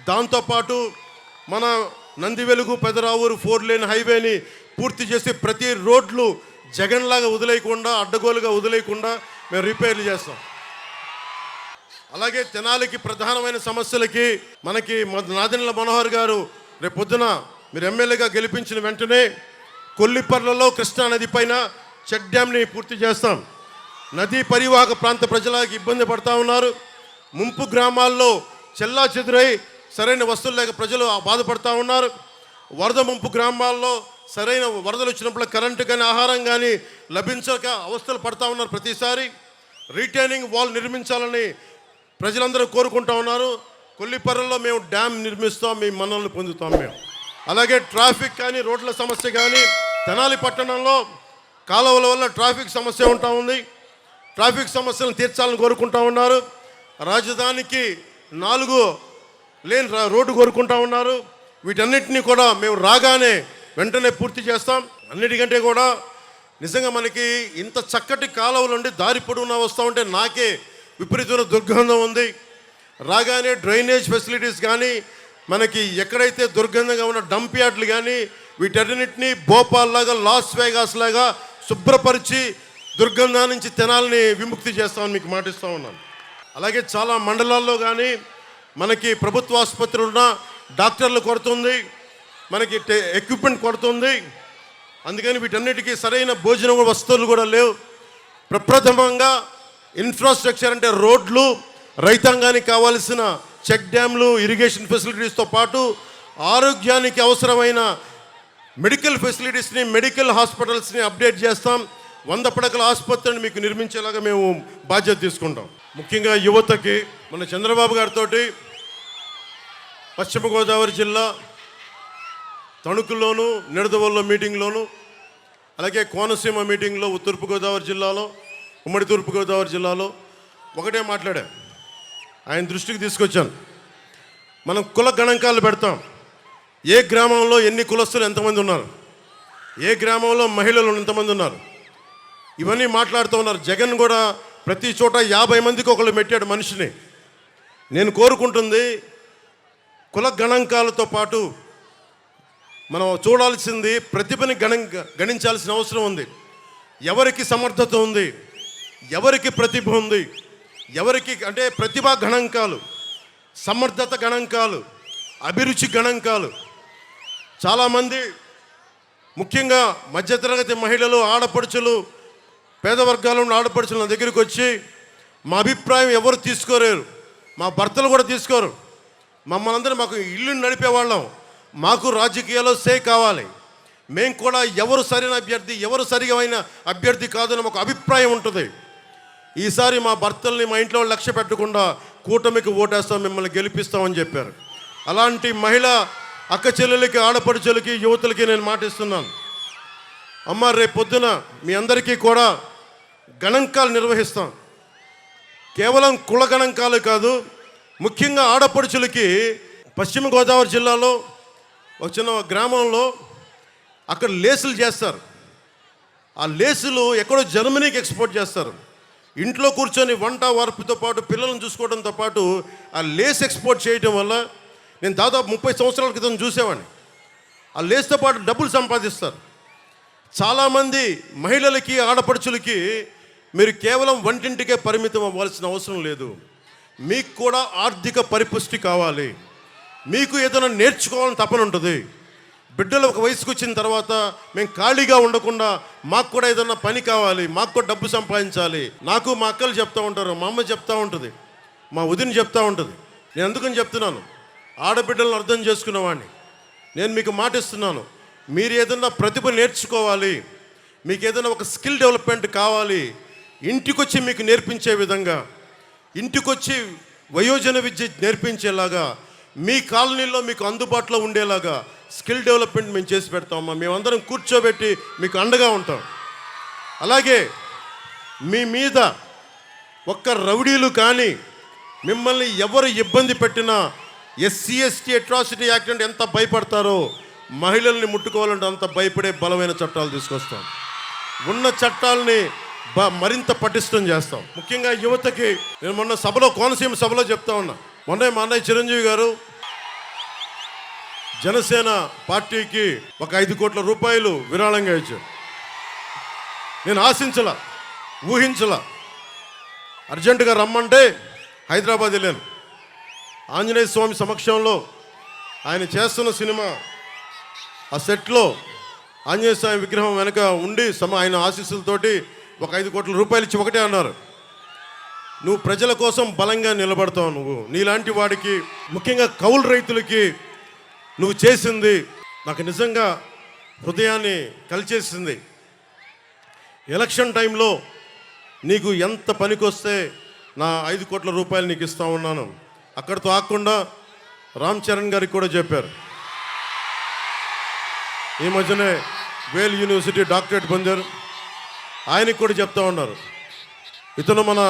దాంతోపాటు మన నంది వెలుగు పెదరావూరు 4 లేన్ హైవేని పూర్తి చేసి ప్రతి రోడ్లు జగన్లాగా వదిలేయకుండా, అడ్డగోలుగా వదిలేయకుండా మేము రిపేర్లు చేస్తాం. అలాగే తెనాలికి ప్రధానమైన సమస్యలకి మనకి నాదెండ్ల మనోహర్ గారు రేపు పొద్దున మీరు ఎమ్మెల్యేగా గెలిపించిన వెంటనే కొల్లిపర్లలో కృష్ణా నది పైన చెక్ డ్యామ్ని పూర్తి చేస్తాం. నదీ పరివాహక ప్రాంత ప్రజలకు ఇబ్బంది పడతా ఉన్నారు. ముంపు గ్రామాల్లో చెల్లా చెదురై సరైన వస్తువులు లేక ప్రజలు బాధపడతా ఉన్నారు. వరద ముంపు గ్రామాల్లో సరైన వరదలు వచ్చినప్పుడు కరెంటు కానీ ఆహారం కానీ లభించక అవస్థలు పడతా ఉన్నారు. ప్రతిసారి రీటైనింగ్ వాల్ నిర్మించాలని ప్రజలందరూ కోరుకుంటా ఉన్నారు. కొల్లిపర్రలో మేము డ్యామ్ నిర్మిస్తాం, మీ మన్నలను పొందుతాం మేము. అలాగే ట్రాఫిక్ కానీ రోడ్ల సమస్య కానీ తెనాలి పట్టణంలో కాలువల వల్ల ట్రాఫిక్ సమస్య ఉంటా ఉంది. ట్రాఫిక్ సమస్యలను తీర్చాలని కోరుకుంటా ఉన్నారు. రాజధానికి 4 లేన్ రోడ్డు కోరుకుంటా ఉన్నారు. వీటన్నిటినీ కూడా మేము రాగానే వెంటనే పూర్తి చేస్తాం. అన్నిటికంటే కూడా నిజంగా మనకి ఇంత చక్కటి కాలువలు ఉండి దారి పొడవునా వస్తూ ఉంటే నాకే విపరీతమైన దుర్గంధం ఉంది. రాగానే డ్రైనేజ్ ఫెసిలిటీస్ కానీ మనకి ఎక్కడైతే దుర్గంధంగా ఉన్న డంప్ యార్డ్లు కానీ వీటన్నిటినీ భోపాల్ లాగా లాస్ వేగాస్ లాగా శుభ్రపరిచి దుర్గంధం నుంచి తెనాలని విముక్తి చేస్తామని మీకు మాటిస్తూ ఉన్నాను. అలాగే చాలా మండలాల్లో కానీ మనకి ప్రభుత్వ ఆసుపత్రులు ఉన్న డాక్టర్లు కొడుతుంది, మనకి ఎక్విప్మెంట్ కొడుతుంది. అందుకని వీటన్నిటికీ సరైన భోజనం వస్తువులు కూడా లేవు. ప్రప్రథమంగా ఇన్ఫ్రాస్ట్రక్చర్ అంటే రోడ్లు, రైతాంగానికి కావాల్సిన చెక్ డ్యామ్లు, ఇరిగేషన్ ఫెసిలిటీస్తో పాటు ఆరోగ్యానికి అవసరమైన మెడికల్ ఫెసిలిటీస్ని, మెడికల్ హాస్పిటల్స్ని అప్డేట్ చేస్తాం. 100 పడకల ఆసుపత్రిని మీకు నిర్మించేలాగా మేము బాధ్యత తీసుకుంటాం. ముఖ్యంగా యువతకి మన చంద్రబాబు గారితో పశ్చిమ గోదావరి జిల్లా తణుకులోను, నిడదవోలులో మీటింగ్లోను, అలాగే కోనసీమ మీటింగ్లో తూర్పుగోదావరి జిల్లాలో, ఉమ్మడి తూర్పుగోదావరి జిల్లాలో ఒకటే మాట్లాడా. ఆయన దృష్టికి తీసుకొచ్చాను. మనం కుల గణాంకాలు పెడతాం. ఏ గ్రామంలో ఎన్ని కులస్తులు ఎంతమంది ఉన్నారు, ఏ గ్రామంలో మహిళలు ఎంతమంది ఉన్నారు, ఇవన్నీ మాట్లాడుతూ ఉన్నారు. జగన్ కూడా ప్రతి చోట 50 మందికి ఒకళ్ళు పెట్టాడు మనిషిని. నేను కోరుకుంటుంది కుల గణాంకాలతో పాటు మనం చూడాల్సింది ప్రతిభని గణించాల్సిన అవసరం ఉంది. ఎవరికి సమర్థత ఉంది, ఎవరికి ప్రతిభ ఉంది, ఎవరికి అంటే ప్రతిభా గణాంకాలు, సమర్థత గణాంకాలు, అభిరుచి గణాంకాలు. చాలామంది ముఖ్యంగా మధ్యతరగతి మహిళలు, ఆడపడుచులు, పేద వర్గాల ఉన్న ఆడపడుచులు నా దగ్గరికి వచ్చి మా అభిప్రాయం ఎవరు తీసుకోలేరు, మా భర్తలు కూడా తీసుకోరు. మమ్మల్ని అందరూ మాకు ఇల్లు నడిపేవాళ్ళం, మాకు రాజకీయాల్లో సే కావాలి, మేము కూడా ఎవరు సరైన అభ్యర్థి, ఎవరు సరిగైన అభ్యర్థి కాదని మాకు అభిప్రాయం ఉంటుంది. ఈసారి మా భర్తల్ని మా ఇంట్లో లక్ష్య పెట్టకుండా కూటమికి ఓటేస్తాం, మిమ్మల్ని గెలిపిస్తామని చెప్పారు. అలాంటి మహిళ అక్క చెల్లెలకి, ఆడపడుచులకి, యువతులకి నేను మాటిస్తున్నాను. అమ్మ, రేపు పొద్దున మీ అందరికీ కూడా గణాంకాలు నిర్వహిస్తాం. కేవలం కుల గణాంకాలు కాదు, ముఖ్యంగా ఆడపడుచులకి పశ్చిమ గోదావరి జిల్లాలో ఒక చిన్న గ్రామంలో అక్కడ లేసులు చేస్తారు. ఆ లేసులు ఎక్కడో జర్మనీకి ఎక్స్పోర్ట్ చేస్తారు. ఇంట్లో కూర్చొని వంట వార్పుతో పాటు పిల్లలను చూసుకోవడంతో పాటు ఆ లేస్ ఎక్స్పోర్ట్ చేయడం వల్ల నేను దాదాపు 30 సంవత్సరాల క్రితం చూసేవాడిని. ఆ లేస్తో పాటు డబ్బులు సంపాదిస్తారు. చాలామంది మహిళలకి, ఆడపడుచులకి మీరు కేవలం వంటింటికే పరిమితం అవ్వాల్సిన అవసరం లేదు. మీకు కూడా ఆర్థిక పరిపుష్టి కావాలి, మీకు ఏదైనా నేర్చుకోవాలని తపన ఉంటుంది. బిడ్డలు ఒక వయసుకు వచ్చిన తర్వాత మేము ఖాళీగా ఉండకుండా మాకు కూడా ఏదన్నా పని కావాలి, మాకు కూడా డబ్బు సంపాదించాలి. నాకు మా అక్కలు చెప్తూ ఉంటారు, మా అమ్మ చెప్తూ ఉంటుంది, మా వదిన చెప్తూ ఉంటుంది. నేను అందుకని చెప్తున్నాను, ఆడబిడ్డలను అర్థం చేసుకునేవాడిని. నేను మీకు మాటిస్తున్నాను, మీరు ఏదన్నా ప్రతిభ నేర్చుకోవాలి, మీకు ఏదైనా ఒక స్కిల్ డెవలప్మెంట్ కావాలి, ఇంటికొచ్చి మీకు నేర్పించే విధంగా, ఇంటికొచ్చి వయోజన విద్య నేర్పించేలాగా, మీ కాలనీలో మీకు అందుబాటులో ఉండేలాగా స్కిల్ డెవలప్మెంట్ మేము చేసి పెడతామమ్మా. మేమందరం కూర్చోబెట్టి మీకు అండగా ఉంటాం. అలాగే మీ మీద ఒక్క రౌడీలు కానీ మిమ్మల్ని ఎవరు ఇబ్బంది పెట్టినా ఎస్సీ ఎస్టీ అట్రాసిటీ యాక్ట్ అంటే ఎంత భయపడతారో, మహిళల్ని ముట్టుకోవాలంటే అంత భయపడే బలమైన చట్టాలు తీసుకొస్తాం. ఉన్న చట్టాలని మరింత పటిష్టం చేస్తాం. ముఖ్యంగా యువతకి నేను మొన్న సభలో, కోనసీమ సభలో చెప్తా ఉన్నా. మొన్న మా అన్నయ్య చిరంజీవి గారు జనసేన పార్టీకి ఒక 5 కోట్ల రూపాయలు విరాళంగా ఇచ్చారు. నేను ఆశించలా, ఊహించలా. అర్జెంటుగా రమ్మంటే హైదరాబాద్ వెళ్ళాను. ఆంజనేయ స్వామి సమక్షంలో ఆయన చేస్తున్న సినిమా ఆ సెట్లో ఆంజనేయ స్వామి విగ్రహం వెనక ఉండి ఆయన ఆశీస్సులతోటి ఒక 5 కోట్ల రూపాయలు ఇచ్చి ఒకటే అన్నారు, నువ్వు ప్రజల కోసం బలంగా నిలబడతావు. నువ్వు నీలాంటి వాడికి, ముఖ్యంగా కౌలు రైతులకి నువ్వు చేసింది నాకు నిజంగా హృదయాన్ని కలిచేసింది. ఎలక్షన్ టైంలో నీకు ఎంత పనికొస్తే నా 5 కోట్ల రూపాయలు నీకు ఇస్తా ఉన్నాను. అక్కడితో ఆగకుండా రామ్ చరణ్ గారికి కూడా చెప్పారు. ఈ మధ్యనే వేల్ యూనివర్సిటీ డాక్టరేట్ పొందారు. ఆయనకి కూడా చెప్తా ఉన్నారు, ఇతను మన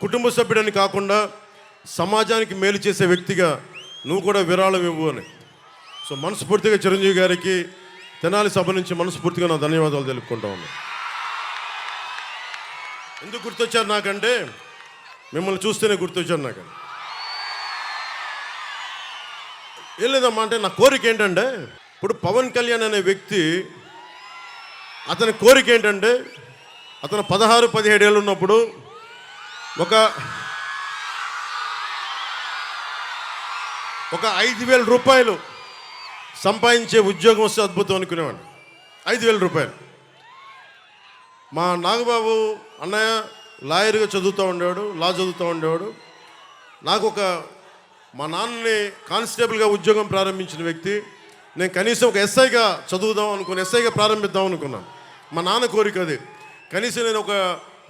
కుటుంబ సభ్యుడని కాకుండా సమాజానికి మేలు చేసే వ్యక్తిగా నువ్వు కూడా విరాళం ఇవ్వు అని. సో మనస్ఫూర్తిగా చిరంజీవి గారికి తెనాలి సభ నుంచి మనస్ఫూర్తిగా నా ధన్యవాదాలు తెలుపుకుంటా ఉన్నాను. ఎందుకు గుర్తొచ్చారు నాకంటే, మిమ్మల్ని చూస్తేనే గుర్తొచ్చారు నాకు. ఏం లేదమ్మా, అంటే నా కోరిక ఏంటంటే, ఇప్పుడు పవన్ కళ్యాణ్ అనే వ్యక్తి, అతని కోరిక ఏంటంటే, అతను 16-17 ఏళ్ళు ఉన్నప్పుడు ఒక 5,000 రూపాయలు సంపాదించే ఉద్యోగం వస్తే అద్భుతం అనుకునేవాడు. 5,000 రూపాయలు. మా నాగబాబు అన్నయ్య లాయర్గా చదువుతూ ఉండేవాడు, లా చదువుతూ ఉండేవాడు. మా నాన్నని కానిస్టేబుల్గా ఉద్యోగం ప్రారంభించిన వ్యక్తి. నేను కనీసం ఒక ఎస్ఐగా చదువుదాం అనుకుని, ఎస్ఐగా ప్రారంభిద్దాం అనుకున్నాను. మా నాన్న కోరిక అది. కనీసం నేను ఒక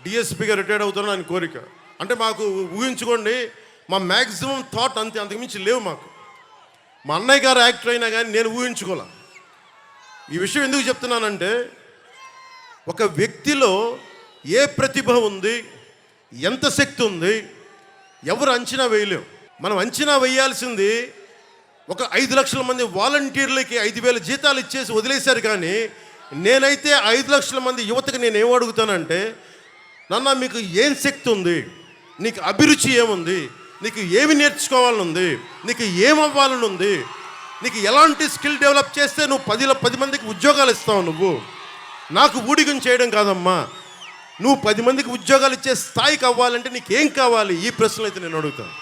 డిఎస్పీగా రిటైర్డ్ అవుతాను ఆయన కోరిక. అంటే మాకు ఊహించుకోండి, మా మ్యాక్సిమం థాట్ అంతే, అంతకుమించి లేవు మాకు. మా అన్నయ్య గారు యాక్టర్ అయినా కానీ నేను ఊహించుకోలే. ఈ విషయం ఎందుకు చెప్తున్నానంటే, ఒక వ్యక్తిలో ఏ ప్రతిభ ఉంది, ఎంత శక్తి ఉంది, ఎవరు అంచనా వేయలేం. మనం అంచనా వేయాల్సింది ఒక 5 లక్షల మంది వాలంటీర్లకి 5,000 జీతాలు ఇచ్చేసి వదిలేశారు. కానీ నేనైతే 5 లక్షల మంది యువతకి నేను ఏం అడుగుతానంటే, నాన్న మీకు ఏం శక్తి ఉంది, నీకు అభిరుచి ఏముంది, నీకు ఏమి నేర్చుకోవాలని ఉంది, నీకు ఏమవ్వాలని ఉంది, నీకు ఎలాంటి స్కిల్ డెవలప్ చేస్తే నువ్వు 10 మందికి ఉద్యోగాలు ఇస్తావు. నువ్వు నాకు ఊడిగం చేయడం కాదమ్మా, నువ్వు 10 మందికి ఉద్యోగాలు ఇచ్చే స్థాయికి అవ్వాలంటే నీకు ఏం కావాలి? ఈ ప్రశ్నలు అయితే నేను అడుగుతాను.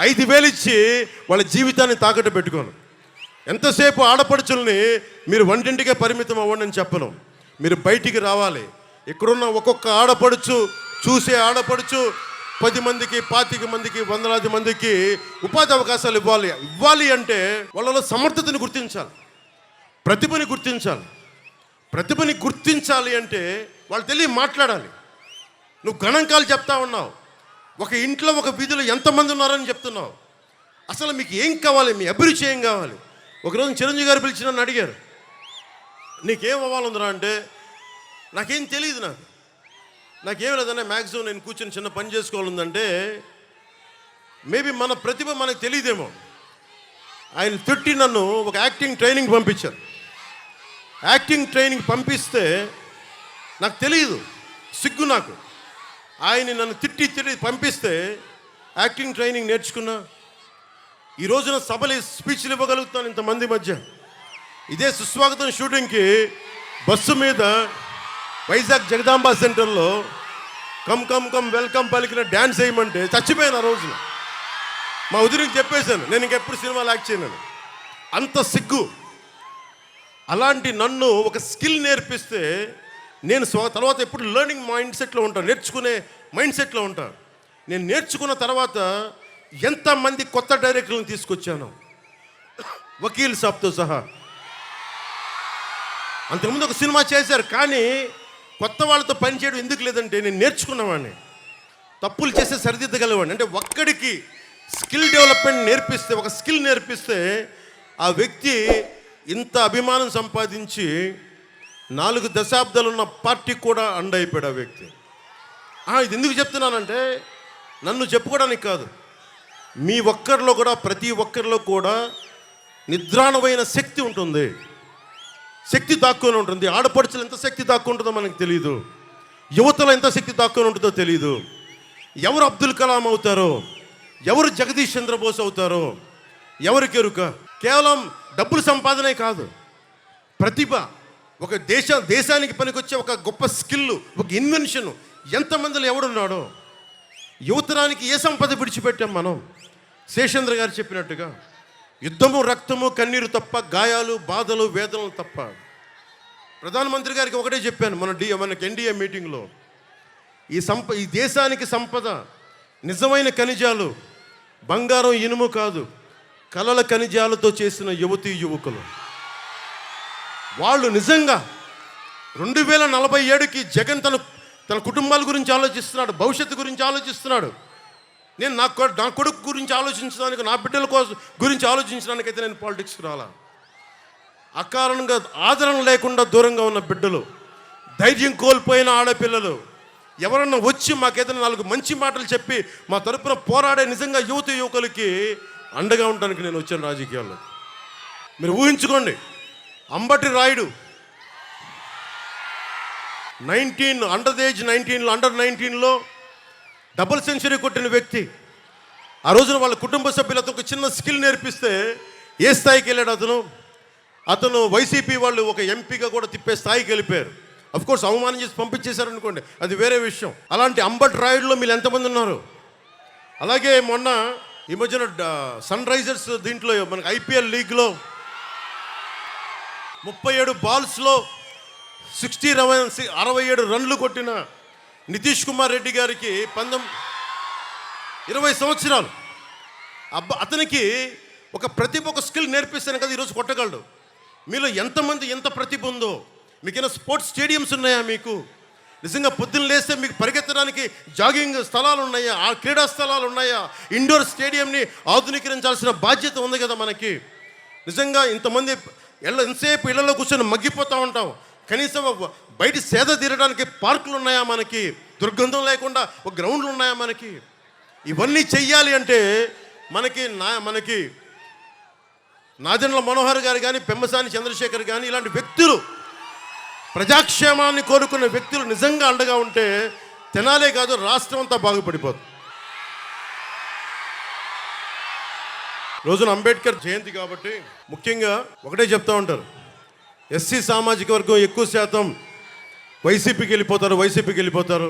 5,000 ఇచ్చి వాళ్ళ జీవితాన్ని తాకట్టు పెట్టుకోను. ఎంతసేపు ఆడపడుచుల్ని మీరు వంటింటికే పరిమితం అవ్వండి అని చెప్పను. మీరు బయటికి రావాలి. ఇక్కడున్న ఒక్కొక్క ఆడపడుచు, చూసే ఆడపడుచు 10 మందికి, 25 మందికి, 100 మందికి ఉపాధి అవకాశాలు ఇవ్వాలి అంటే వాళ్ళలో సమర్థతని గుర్తించాలి, ప్రతిభని గుర్తించాలి. ప్రతిభని గుర్తించాలి అంటే వాళ్ళు తెలియ మాట్లాడాలి. నువ్వు గణాంకాలు చెప్తా ఉన్నావు, ఒక ఇంట్లో ఒక వీధిలో ఎంతమంది ఉన్నారని చెప్తున్నావు. అసలు మీకు ఏం కావాలి? మీ అభిరుచి ఏం కావాలి? ఒకరోజు చిరంజీవి గారు పిలిచి నన్ను అడిగారు, నీకేం అవ్వాలందరా అంటే, నాకేం తెలియదు, నాకేం లేదన్నా మ్యాక్సిమం నేను కూర్చొని చిన్న పని చేసుకోవాలందంటే, మేబీ మన ప్రతిభ మనకు తెలియదేమో. ఆయన తిట్టి నన్ను ఒక యాక్టింగ్ ట్రైనింగ్ పంపించారు. యాక్టింగ్ ట్రైనింగ్ పంపిస్తే నాకు తెలియదు, సిగ్గు నాకు. ఆయన నన్ను తిట్టి పంపిస్తే యాక్టింగ్ ట్రైనింగ్ నేర్చుకున్నా. ఈ రోజున సభలు స్పీచ్లు ఇవ్వగలుగుతాను ఇంతమంది మధ్య. ఇదే సుస్వాగతం షూటింగ్కి బస్సు మీద వైజాగ్ జగదాంబ సెంటర్లో కమ్ కమ్ కమ్ వెల్కమ్ పలికిన డ్యాన్స్ వేయమంటే చచ్చిపోయాను ఆ రోజున. మా వదిలికి చెప్పేశాను, నేను ఇంకెప్పుడు సినిమాలు యాక్ట్ చేయను. అంత సిగ్గు. అలాంటి నన్ను ఒక స్కిల్ నేర్పిస్తే నేను తర్వాత ఎప్పుడు లెర్నింగ్ మైండ్ సెట్లో ఉంటాను, నేర్చుకునే మైండ్ సెట్లో ఉంటాను. నేను నేర్చుకున్న తర్వాత ఎంతమంది కొత్త డైరెక్టర్లను తీసుకొచ్చాను, వకీల్ సాబ్తో సహా. అంతకుముందు ఒక సినిమా చేశారు, కానీ కొత్త వాళ్ళతో పనిచేయడం ఎందుకు లేదంటే నేను నేర్చుకున్నవాడిని, తప్పులు చేస్తే సరిదిద్దగలవాడిని. అంటే ఒక్కడికి స్కిల్ డెవలప్మెంట్ నేర్పిస్తే, ఒక స్కిల్ నేర్పిస్తే ఆ వ్యక్తి ఇంత అభిమానం సంపాదించి 4 దశాబ్దాలు ఉన్న పార్టీ కూడా అండైపోయాడు ఆ వ్యక్తి. ఇది ఎందుకు చెప్తున్నానంటే నన్ను చెప్పుకోవడానికి కాదు, మీ ఒక్కరిలో కూడా, ప్రతి ఒక్కరిలో కూడా నిద్రాణమైన శక్తి ఉంటుంది, శక్తి దాక్కుని ఉంటుంది. ఆడపడుచులు ఎంత శక్తి దాక్కుంటుందో మనకు తెలియదు, యువతలో ఎంత శక్తి దాక్కుని ఉంటుందో తెలియదు. ఎవరు అబ్దుల్ కలాం అవుతారో, ఎవరు జగదీష్ చంద్రబోస్ అవుతారో ఎవరికి ఎరుక. కేవలం డబ్బులు సంపాదనే కాదు, ప్రతిభ, ఒక దేశానికి పనికొచ్చే ఒక గొప్ప స్కిల్, ఒక ఇన్వెన్షన్ ఎంతమందిలో ఎవడున్నాడో. యువతరానికి ఏ సంపద విడిచిపెట్టాం మనం? శేషేంద్ర గారు చెప్పినట్టుగా యుద్ధము, రక్తము, కన్నీరు తప్ప, గాయాలు, బాధలు, వేదనలు తప్ప. ప్రధానమంత్రి గారికి ఒకటే చెప్పాను మనకి ఎన్డీఏ మీటింగ్లో, ఈ దేశానికి సంపద నిజమైన ఖనిజాలు, బంగారం, ఇనుము కాదు, కలల ఖనిజాలతో చేసిన యువతీ యువకులు. వాళ్ళు నిజంగా 2047కి జగన్ తన కుటుంబాల గురించి ఆలోచిస్తున్నాడు, భవిష్యత్తు గురించి ఆలోచిస్తున్నాడు. నేను నా కొడుకు గురించి ఆలోచించడానికి, నా బిడ్డల గురించి ఆలోచించడానికైతే నేను పాలిటిక్స్కి రాలా. అకారణంగా ఆదరణ లేకుండా దూరంగా ఉన్న బిడ్డలు, ధైర్యం కోల్పోయిన ఆడపిల్లలు ఎవరన్నా వచ్చి మాకేదైనా 4 మంచి మాటలు చెప్పి మా తరపున పోరాడే నిజంగా యువకులకి అండగా ఉండడానికి నేను వచ్చాను రాజకీయాల్లో. మీరు ఊహించుకోండి, అంబటి రాయుడు అండర్ 19లో డబుల్ సెంచరీ కొట్టిన వ్యక్తి. ఆ రోజున వాళ్ళ కుటుంబ సభ్యులతో ఒక చిన్న స్కిల్ నేర్పిస్తే ఏ స్థాయికి వెళ్ళాడు అతను వైసీపీ వాళ్ళు ఒక ఎంపీగా కూడా తిప్పే స్థాయికి వెళ్ళిపోయారు. అఫ్కోర్స్ అవమానం చేసి పంపించేశారు అనుకోండి, అది వేరే విషయం. అలాంటి అంబటి రాయుడులో మీరు ఎంతమంది ఉన్నారు? అలాగే మొన్న ఈ మధ్యన సన్ రైజర్స్ దీంట్లో మనకి ఐపీఎల్ లీగ్లో 37 బాల్స్లో 67 రన్లు కొట్టిన నితీష్ కుమార్ రెడ్డి గారికి 20 సంవత్సరాలు. అతనికి ఒక ప్రతిభ, ఒక స్కిల్ నేర్పిస్తాను కదా ఈరోజు కొట్టగలడు. మీలో ఎంతమంది ఎంత ప్రతిభ ఉందో? మీకైనా స్పోర్ట్స్ స్టేడియంస్ ఉన్నాయా? మీకు నిజంగా పొద్దున్న లేస్తే మీకు పరిగెత్తడానికి జాగింగ్ స్థలాలు ఉన్నాయా? ఆ క్రీడా స్థలాలు ఉన్నాయా? ఇండోర్ స్టేడియంని ఆధునీకరించాల్సిన బాధ్యత ఉంది కదా మనకి. నిజంగా ఇంతమంది ఎంతసేపు ఇళ్లలో కూర్చొని మగ్గిపోతూ ఉంటాం, కనీసం బయట సేద తీరడానికి పార్కులు ఉన్నాయా మనకి? దుర్గంధం లేకుండా ఒక గ్రౌండ్లు ఉన్నాయా మనకి? ఇవన్నీ చెయ్యాలి అంటే మనకి నాదెండ్ల మనోహర్ గారు కానీ, పెమ్మసాని చంద్రశేఖర్ కానీ, ఇలాంటి వ్యక్తులు, ప్రజాక్షేమాన్ని కోరుకున్న వ్యక్తులు నిజంగా అండగా ఉంటే తెనాలే కాదు, రాష్ట్రం అంతా బాగుపడిపోతుంది. రోజున అంబేద్కర్ జయంతి కాబట్టి ముఖ్యంగా ఒకటే చెప్తూ ఉంటారు, ఎస్సీ సామాజిక వర్గం ఎక్కువ శాతం వైసీపీకి వెళ్ళిపోతారు.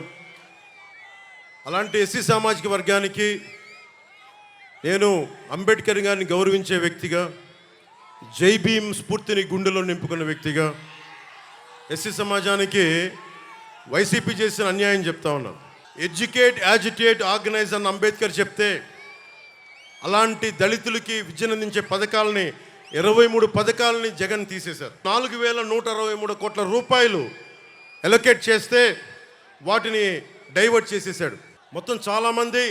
అలాంటి ఎస్సీ సామాజిక వర్గానికి నేను అంబేద్కర్ గారిని గౌరవించే వ్యక్తిగా, జై భీమ్ స్ఫూర్తిని గుండెలో నింపుకున్న వ్యక్తిగా, ఎస్సీ సమాజానికి వైసీపీ చేసిన అన్యాయం చెప్తా ఉన్నాను. ఎడ్యుకేట్, యాజిటేట్, ఆర్గనైజ్ అన్న అంబేద్కర్ చెప్తే అలాంటి దళితులకి విద్యనందించే పథకాలని 23 పథకాలని జగన్ తీసేశారు. 4163 కోట్ల రూపాయలు అలొకేట్ చేస్తే వాటిని డైవర్ట్ చేసేసాడు. మొత్తం చాలామంది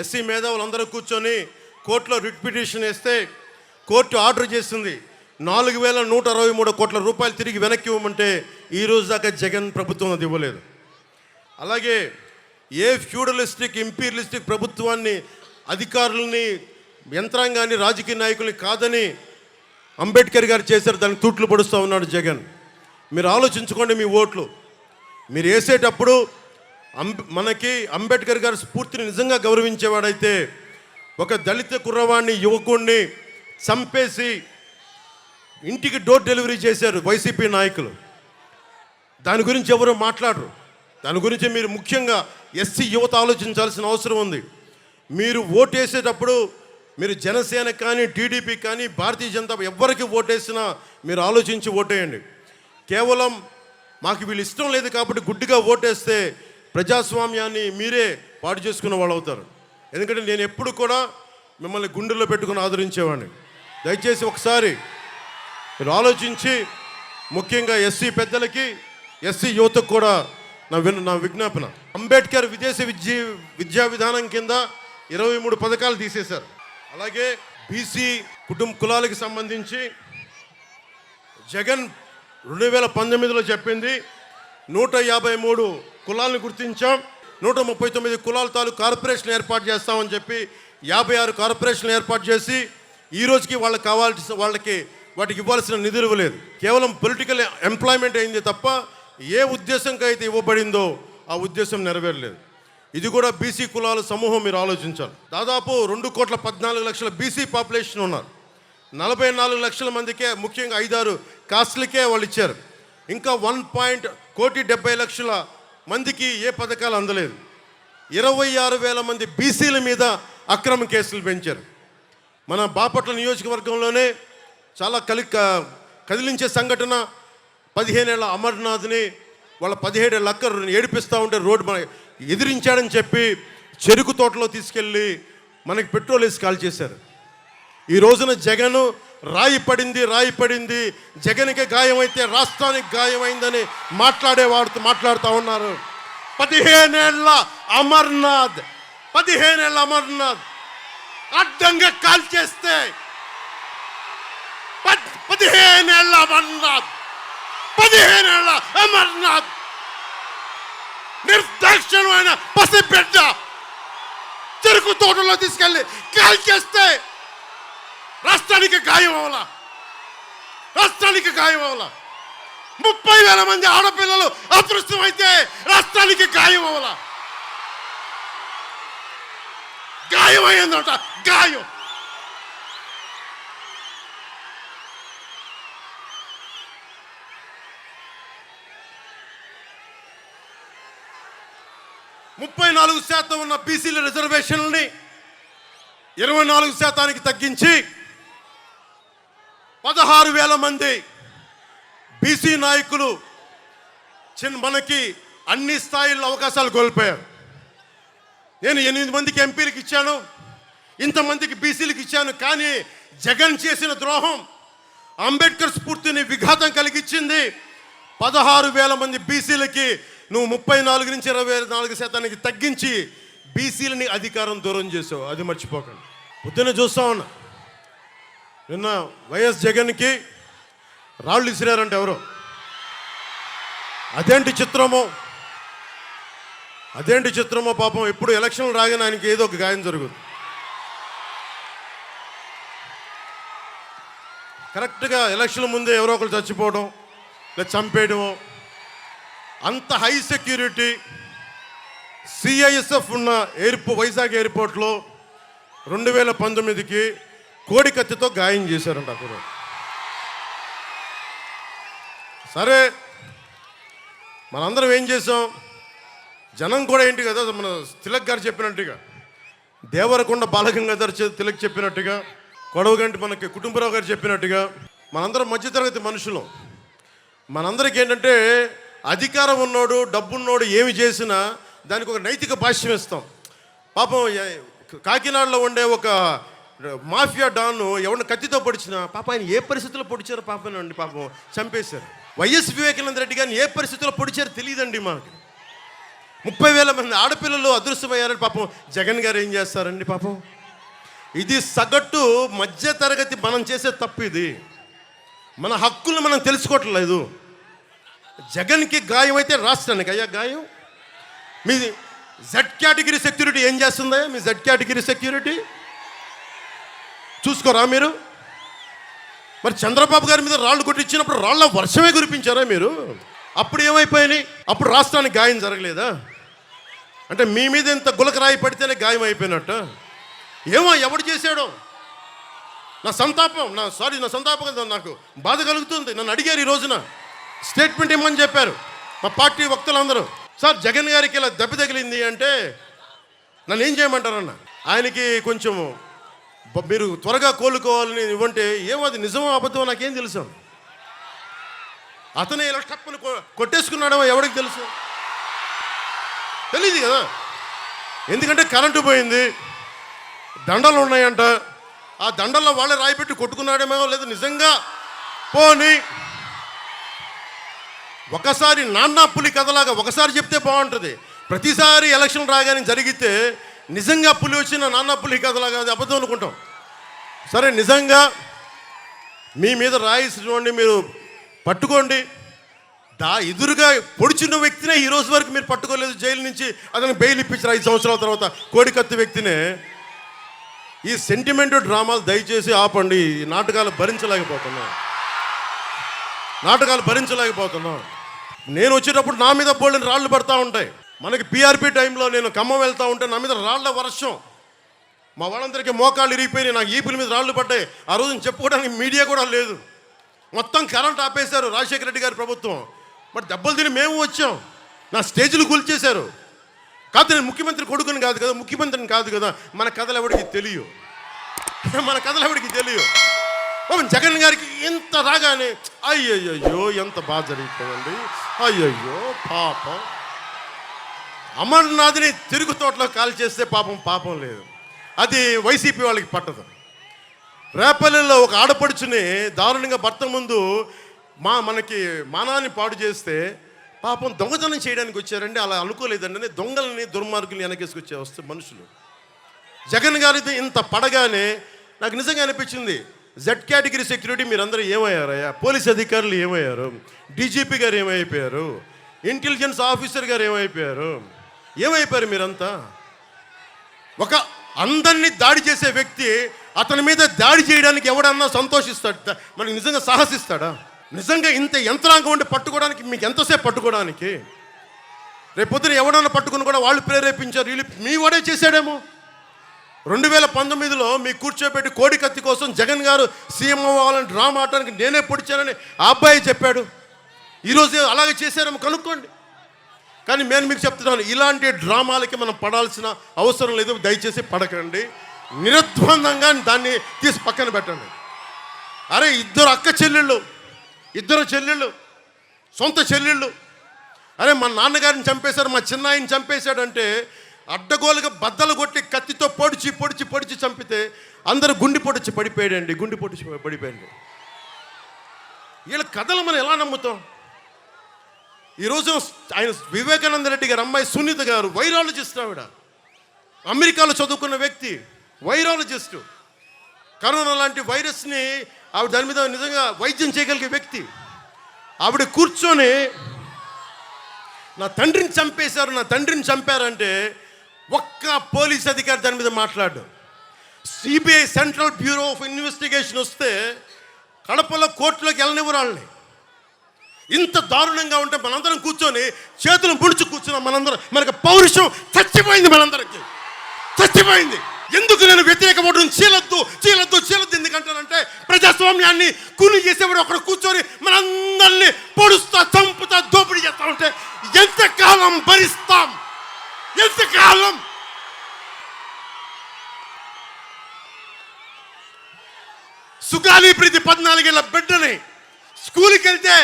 ఎస్సీ మేధావులు అందరూ కూర్చొని కోర్టులో రిట్ పిటిషన్ వేస్తే కోర్టు ఆర్డర్ చేస్తుంది, 4,163 కోట్ల రూపాయలు తిరిగి వెనక్కి ఇవ్వమంటే ఈ రోజు దాకా జగన్ ప్రభుత్వం అది ఇవ్వలేదు. అలాగే ఏ ఫ్యూడలిస్టిక్ ఇంపీరియలిస్టిక్ ప్రభుత్వాన్ని, అధికారులని, యంత్రాంగాన్ని, రాజకీయ నాయకుల్ని కాదని అంబేద్కర్ గారు చేశారు, దానికి తూట్లు పడుస్తూ ఉన్నాడు జగన్. మీరు ఆలోచించుకోండి, మీ ఓట్లు మీరు వేసేటప్పుడు మనకి అంబేద్కర్ గారి స్ఫూర్తిని నిజంగా గౌరవించేవాడైతే ఒక దళిత కుర్రవాడిని, యువకుడిని చంపేసి ఇంటికి డోర్ డెలివరీ చేశారు వైసీపీ నాయకులు. దాని గురించి ఎవరు మాట్లాడరు. దాని గురించి మీరు ముఖ్యంగా ఎస్సీ యువత ఆలోచించాల్సిన అవసరం ఉంది. మీరు ఓటేసేటప్పుడు మీరు జనసేన కానీ, టీడీపీ కానీ, భారతీయ జనతా ఎవరికి ఓటేసినా మీరు ఆలోచించి ఓటేయండి. కేవలం మాకు వీళ్ళు ఇష్టం లేదు కాబట్టి గుడ్డిగా ఓటేస్తే ప్రజాస్వామ్యాన్ని మీరే పాడు చేసుకున్న వాళ్ళు అవుతారు. ఎందుకంటే నేను ఎప్పుడు కూడా మిమ్మల్ని గుండెల్లో పెట్టుకుని ఆదరించేవాడిని. దయచేసి ఒకసారి మీరు ఆలోచించి, ముఖ్యంగా ఎస్సీ పెద్దలకి, ఎస్సీ యువతకు కూడా నా విజ్ఞాపన, అంబేద్కర్ విదేశీ విద్యా విధానం కింద 23 పథకాలు తీసేశారు. అలాగే బీసీ కులాలకు సంబంధించి జగన్ 2019లో చెప్పింది 153 కులాలను గుర్తించాం, 139 కులాల తాలూకు కార్పొరేషన్ ఏర్పాటు చేస్తామని చెప్పి 56 కార్పొరేషన్లు ఏర్పాటు చేసి ఈ రోజుకి వాళ్ళకి కావాల్సిన వాటికి ఇవ్వాల్సిన నిధులు ఇవ్వలేదు. కేవలం పొలిటికల్ ఎంప్లాయ్మెంట్ అయింది తప్ప ఏ ఉద్దేశంకి అయితే ఇవ్వబడిందో ఆ ఉద్దేశం నెరవేరలేదు. ఇది కూడా బీసీ కులాల సమూహం, మీరు ఆలోచించాలి. దాదాపు 2,14,00,000 బీసీ పాపులేషన్ ఉన్నారు. 44 లక్షల మందికే, ముఖ్యంగా 5-6 కాస్ట్లకే వాళ్ళు ఇచ్చారు. ఇంకా 1,70,00,000 మందికి ఏ పథకాలు అందలేదు. 26,000 మంది బీసీల మీద అక్రమ కేసులు పెంచారు. మన బాపట్ల నియోజకవర్గంలోనే చాలా కదిలించే సంఘటన, 15 ఏళ్ల అమర్నాథ్ని వాళ్ళ 17 ఏళ్ళ అక్క ఏడిపిస్తూ ఉంటే రోడ్డు ఎదిరించాడని చెప్పి చెరుకు తోటలో తీసుకెళ్ళి మనకి పెట్రోల్ వేసి కాల్ చేశారు. ఈ రోజున జగన్ రాయి పడింది, జగన్కి గాయమైతే రాష్ట్రానికి గాయమైందని మాట్లాడుతూ ఉన్నారు. 15 ఏళ్ళ అమర్నాథ్ అడ్డంగా కాల్ చేస్తే 15 ఏళ్ళ అమర్నాథ్ నిర్దాక్షిణ్యమైన పసిబిడ్డ చెరుకు తోటలో తీసుకెళ్ళి కాల్ చేస్తే రాష్ట్రానికి గాయం అవ్వాల. 30,000 మంది ఆడపిల్లలు అదృష్టమైతే రాష్ట్రానికి గాయం అవ్వాల. గాయం అయ్యిందంట, గాయం. %34 ఉన్న బీసీల రిజర్వేషన్లని 24% తగ్గించి 16,000 మంది బీసీ నాయకులు మనకి అన్ని స్థాయిల్లో అవకాశాలు కోల్పోయారు. నేను 8 మందికి ఎంపీలకు ఇచ్చాను, ఇంతమందికి బీసీలకు ఇచ్చాను. కానీ జగన్ చేసిన ద్రోహం, అంబేద్కర్ స్ఫూర్తిని విఘాతం కలిగించింది. 16,000 మంది బీసీలకి నువ్వు 34 నుంచి 24% తగ్గించి బీసీలని అధికారం దూరం చేసావు. అది మర్చిపోకండి. పొద్దున్న చూస్తా ఉన్నా, నిన్న వైఎస్ జగన్కి రాళ్ళు ఇసిరారంటే ఎవరో. అదేంటి చిత్రమో పాపం. ఎప్పుడు ఎలక్షన్లు రాగానే ఆయనకి ఏదో ఒక గాయం జరుగుతుంది. కరెక్ట్గా ఎలక్షన్ల ముందే ఎవరో ఒకరు చచ్చిపోవడం లేదా చంపేయడమో. అంత హై సెక్యూరిటీ సిఐఎస్ఎఫ్ ఉన్న వైజాగ్ ఎయిర్పోర్ట్లో 2019కి కోడి కత్తితో గాయం చేశారంట అక్కడ. సరే, మనందరం ఏం చేసాం? జనం కూడా ఏంటి కదా, మన తిలక్ గారు చెప్పినట్టుగా, దేవరకొండ బాలగంగాధర్ తిలక్ చెప్పినట్టుగా, కొడవగంటి మనకి కుటుంబరావు గారు చెప్పినట్టుగా, మనందరం మధ్యతరగతి మనుషులు. మనందరికీ ఏంటంటే అధికారం ఉన్నోడు, డబ్బున్నోడు ఏమి చేసినా దానికి ఒక నైతిక భాష్యం ఇస్తాం. పాపం కాకినాడలో ఉండే ఒక మాఫియా డాన్ ఎవరిని కత్తితో పొడిచినా ఆయన ఏ పరిస్థితుల్లో పొడిచారో పాపం చంపేశారు. వైఎస్ వివేకానంద రెడ్డి గారిని ఏ పరిస్థితుల్లో పొడిచారో తెలియదండి మాకు. 30,000 మంది ఆడపిల్లలు అదృశ్యమయ్యారని జగన్ గారు ఏం చేస్తారండి ఇది సగటు మధ్య తరగతి మనం చేసే తప్పు ఇది. మన హక్కులను మనం తెలుసుకోవట్లేదు. జగన్కి గాయం అయితే రాష్ట్రానికి అయ్యా గాయం. మీ జెడ్ కేటగిరీ సెక్యూరిటీ ఏం చేస్తుందా? మీ జెడ్ కేటగిరీ సెక్యూరిటీ చూసుకోరా మీరు? మరి చంద్రబాబు గారి మీద రాళ్ళు కొట్టించినప్పుడు రాళ్ళ వర్షమే కురిపించారా మీరు? అప్పుడు ఏమైపోయినాయి? అప్పుడు రాష్ట్రానికి గాయం జరగలేదా? అంటే మీ మీద ఇంత గులకరాయి పడితేనే గాయం అయిపోయినట్ట. ఏమో ఎవడు చేశాడో నా సంతాపం నాకు బాధ కలుగుతుంది. నన్ను అడిగారు ఈ రోజున స్టేట్మెంట్ ఇమ్మని చెప్పారు మా పార్టీ వక్తలందరూ. సార్ జగన్ గారికి ఇలా దెబ్బ తగిలింది అంటే నన్ను ఏం చేయమంటారన్న? ఆయనకి కొంచెం మీరు త్వరగా కోలుకోవాలని ఇవ్వంటే ఏమో అది నిజమో అబద్ధమో నాకేం తెలుసు. అతనే ఇలా టప్పుని కొట్టేసుకున్నాడేమో ఎవరికి తెలుసు? తెలియదు కదా. ఎందుకంటే కరెంటు పోయింది, దండలు ఉన్నాయంట, ఆ దండల్లో వాళ్ళే రాయిపెట్టి కొట్టుకున్నాడేమో, లేదు నిజంగా పోని ఒకసారి నాన్న పులి కథలాగా ఒకసారి చెప్తే బాగుంటుంది. ప్రతిసారి ఎలక్షన్ రాగానే జరిగితే నిజంగా పులి వచ్చిన నాన్న పులి కథలాగా అది అబద్ధం అనుకుంటాం. సరే నిజంగా మీ మీద రాయిసినోడిని మీరు పట్టుకోండి. ఎదురుగా పొడిచిన వ్యక్తినే ఈ రోజు వరకు మీరు పట్టుకోలేదు. జైలు నుంచి అతను బెయిల్ ఇప్పించారు 5 సంవత్సరాల తర్వాత. కోడికత్తి వ్యక్తినే. ఈ సెంటిమెంట్ డ్రామాలు దయచేసి ఆపండి. ఈ నాటకాలు భరించలేకపోతున్నాం. నేను వచ్చేటప్పుడు నా మీద బోల్డెన్ రాళ్ళు పడతా ఉంటాయి. మనకి పిఆర్పి టైంలో నేను ఖమ్మం వెళ్తూ ఉంటే నా మీద రాళ్ల వర్షం. మా వాళ్ళందరికీ మోకాళ్ళు ఇరిగిపోయినాయి, నాకు ఈపుల మీద రాళ్ళు పడ్డాయి. ఆ రోజున చెప్పుకోవడానికి మీడియా కూడా లేదు. మొత్తం కరెంట్ ఆపేశారు రాజశేఖర రెడ్డి గారి ప్రభుత్వం. బట్ దెబ్బలు తిని మేము వచ్చాం. నా స్టేజ్లు కూల్చేశారు. కాదు నేను ముఖ్యమంత్రి కొడుకుని కాదు కదా, ముఖ్యమంత్రిని కాదు కదా. మన కథలు ఎవరికి తెలియదు. జగన్ గారికి ఇంత రాగానే అయ్యయ్యో ఎంత బాధ జరిగిపోయింది, అయ్యయ్యో పాపం. అమర్నాథ్ని తిరుగు తోటలో కాల్ చేస్తే పాపం లేదు. అది వైసీపీ వాళ్ళకి పట్టదు. రేపల్లెలో ఒక ఆడపడుచుని దారుణంగా భర్త ముందు మనకి మానాన్ని పాడు చేస్తే పాపం దొంగతనం చేయడానికి వచ్చారండి. అలా అనుకోలేదండి. దొంగలని దుర్మార్గుల్ని వెనకేసుకొచ్చే వస్తే మనుషులు. జగన్ గారిది ఇంత పడగానే నాకు నిజంగా అనిపించింది, జెడ్ కేటగిరీ సెక్యూరిటీ మీరందరూ ఏమయ్యారయ్యా? పోలీస్ అధికారులు ఏమయ్యారు? డీజీపీ గారు ఏమైపోయారు? ఇంటెలిజెన్స్ ఆఫీసర్ గారు ఏమైపోయారు మీరంతా? ఒక అందరినీ దాడి చేసే వ్యక్తి అతని మీద దాడి చేయడానికి ఎవడన్నా సంతోషిస్తాడు? మనకి నిజంగా సాహసిస్తాడా? నిజంగా ఇంత యంత్రాంగం ఉండి పట్టుకోవడానికి మీకు ఎంతసేపు పట్టుకోవడానికి? రేపొద్దున ఎవడన్నా పట్టుకుని కూడా వాళ్ళు ప్రేరేపించారు, వీళ్ళు మీ వాడే చేశాడేమో. 2019లో మీ కూర్చోబెట్టి కోడికత్తి కోసం జగన్ గారు సీఎం అవ్వాలని డ్రామా ఆడటానికి నేనే పొడిచానని ఆ అబ్బాయి చెప్పాడు. ఈరోజు అలాగే చేశారేమో కనుక్కోండి. కానీ నేను మీకు చెప్తున్నాను, ఇలాంటి డ్రామాలకి మనం పడాల్సిన అవసరం లేదు. దయచేసి పడకండి. నిర్ద్వందంగా దాన్ని తీసి పక్కన పెట్టండి. అరే ఇద్దరు చెల్లెళ్ళు సొంత చెల్లెళ్ళు. అరే మా నాన్నగారిని చంపేశారు, మా చిన్నాయిని చంపేశాడంటే అడ్డగోలుగా బద్దలు కొట్టి కత్తితో పొడిచి చంపితే అందరూ గుండి పొడిచి పడిపోయాడు. వీళ్ళ కథలు మనం ఎలా నమ్ముతాం? ఈరోజు ఆయన వివేకానంద రెడ్డి గారు అమ్మాయి సునీత గారు వైరాలజిస్ట్. ఆవిడ అమెరికాలో చదువుకున్న వ్యక్తి, వైరాలజిస్ట్. కరోనా లాంటి వైరస్ని ఆవిడ దాని మీద నిజంగా వైద్యం చేయగలిగే వ్యక్తి. ఆవిడ కూర్చొని నా తండ్రిని చంపారంటే ఒక్క పోలీస్ అధికారి దాని మీద మాట్లాడు. CBI central bureau of investigation వస్తే కడపలో కోర్టులోకి వెళ్ళనివ్వరు వాళ్ళని. ఇంత దారుణంగా ఉంటే మనందరం కూర్చొని చేతులు ముడుచు కూర్చున్నాం. మనకు పౌరుషం చచ్చిపోయింది. ఎందుకు నేను వ్యతిరేక ఓటును చీలొద్దు ఎందుకంటానంటే ప్రజాస్వామ్యాన్ని కూలి చేసేవాడు అక్కడ కూర్చొని మనందరినీ పొడుస్తా చంపుతా దోపిడీ చేస్తా ఉంటే ఎంతకాలం భరిస్తాం? ఎంతకాలం? సుగాలి ప్రీతి 14 ఏళ్ల బిడ్డని స్కూల్కి వెళ్తే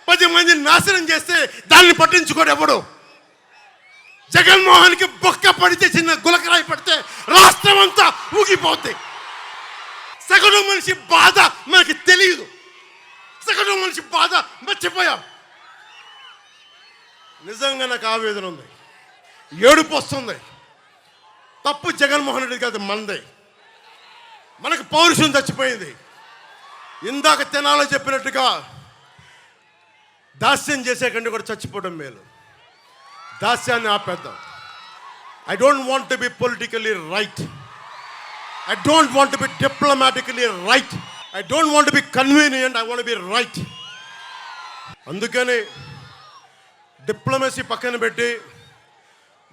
10 మందిని నాశనం చేస్తే దాన్ని పట్టించుకోడు ఎవడు. జగన్మోహన్కి బొక్క పడితే, చిన్న గులకరాయి పడితే రాష్ట్రం అంతా ఊగిపోద్ది. సగటు మనిషి బాధ మనకి తెలియదు. సగటు మనిషి బాధ మర్చిపోయాం. నిజంగా నాకు ఆవేదన ఉంది, ఏడుపు వస్తుంది. తప్పు జగన్మోహన్ రెడ్డి కాదు, మనదే. మనకు పౌరుషం చచ్చిపోయింది. ఇందాక తెనాలో చెప్పినట్టుగా దాస్యం చేసే కంటే కూడా చచ్చిపోవడం మేలు. దాస్యాన్ని ఆపేద్దాం. I don't want to be politically right. I don't want to be diplomatically right. I don't want to be convenient. I want be right. అందుకని డిప్లొమసీ పక్కన పెట్టి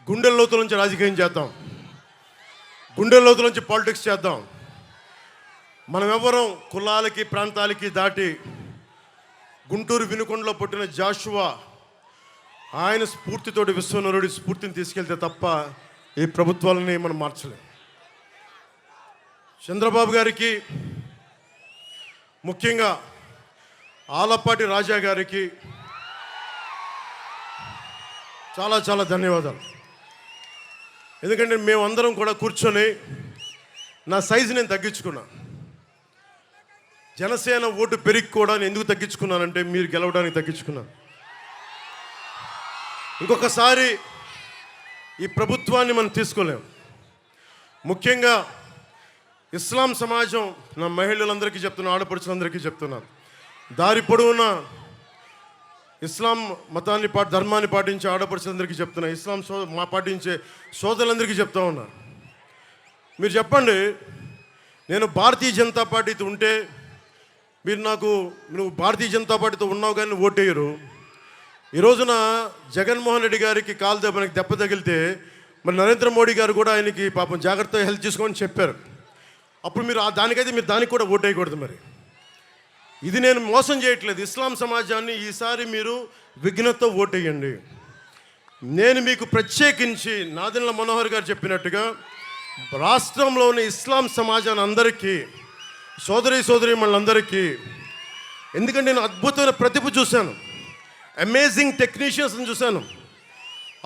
గుండె లోతుల నుంచి రాజకీయం చేద్దాం. గుండె లోతుల నుంచి పాలిటిక్స్ చేద్దాం. మనం ఎవరం కులాలకి ప్రాంతాలకి దాటి గుంటూరు వినుకొండలో పుట్టిన జాషువా ఆయన స్ఫూర్తితోటి విశ్వనరుడి స్ఫూర్తిని తీసుకెళ్తే తప్ప ఈ ప్రభుత్వాలని మనం మార్చలేం. చంద్రబాబు గారికి, ముఖ్యంగా ఆలపాటి రాజా గారికి చాలా చాలా ధన్యవాదాలు. ఎందుకంటే మేమందరం కూడా కూర్చొని నా సైజు నేను తగ్గించుకున్నా. జనసేన ఓటు పెరిగి కూడా నేను ఎందుకు తగ్గించుకున్నానంటే మీరు గెలవడానికి తగ్గించుకున్నాను. ఇంకొకసారి ఈ ప్రభుత్వాన్ని మనం తీసుకోలేం. ముఖ్యంగా ఇస్లాం సమాజం, నా మహిళలందరికీ చెప్తున్నా, ఆడపడుచులందరికీ చెప్తున్నాను, దారి పొడవునా ఇస్లాం మతాన్ని ధర్మాన్ని పాటించే ఆడపడుచులందరికీ చెప్తున్నా, ఇస్లాం పాటించే సోదరులందరికీ చెప్తా ఉన్నా. మీరు చెప్పండి, నేను భారతీయ జనతా పార్టీతో ఉంటే మీరు నువ్వు భారతీయ జనతా పార్టీతో ఉన్నావు కానీ ఓటేయరు. ఈ రోజున జగన్మోహన్ రెడ్డి గారికి కాలు దెబ్బ తగిలితే మరి నరేంద్ర మోడీ గారు కూడా ఆయనకి పాపం జాగ్రత్తగా హెల్ప్ చేసుకోమని చెప్పారు. అప్పుడు మీరు దానికైతే మీరు దానికి కూడా ఓటేయకూడదు. మరి ఇది నేను మోసం చేయట్లేదు. ఇస్లాం సమాజాన్ని ఈసారి మీరు విఘ్నతతో ఓటేయండి. నేను మీకు ప్రత్యేకించి నాదెండ్ల మనోహర్ గారు చెప్పినట్టుగా రాష్ట్రంలోని ఇస్లాం సమాజాన్ని అందరికీ, సోదరీమణులందరికీ, ఎందుకంటే నేను అద్భుతమైన ప్రతిభ చూశాను, అమేజింగ్ టెక్నీషియన్స్ని చూశాను,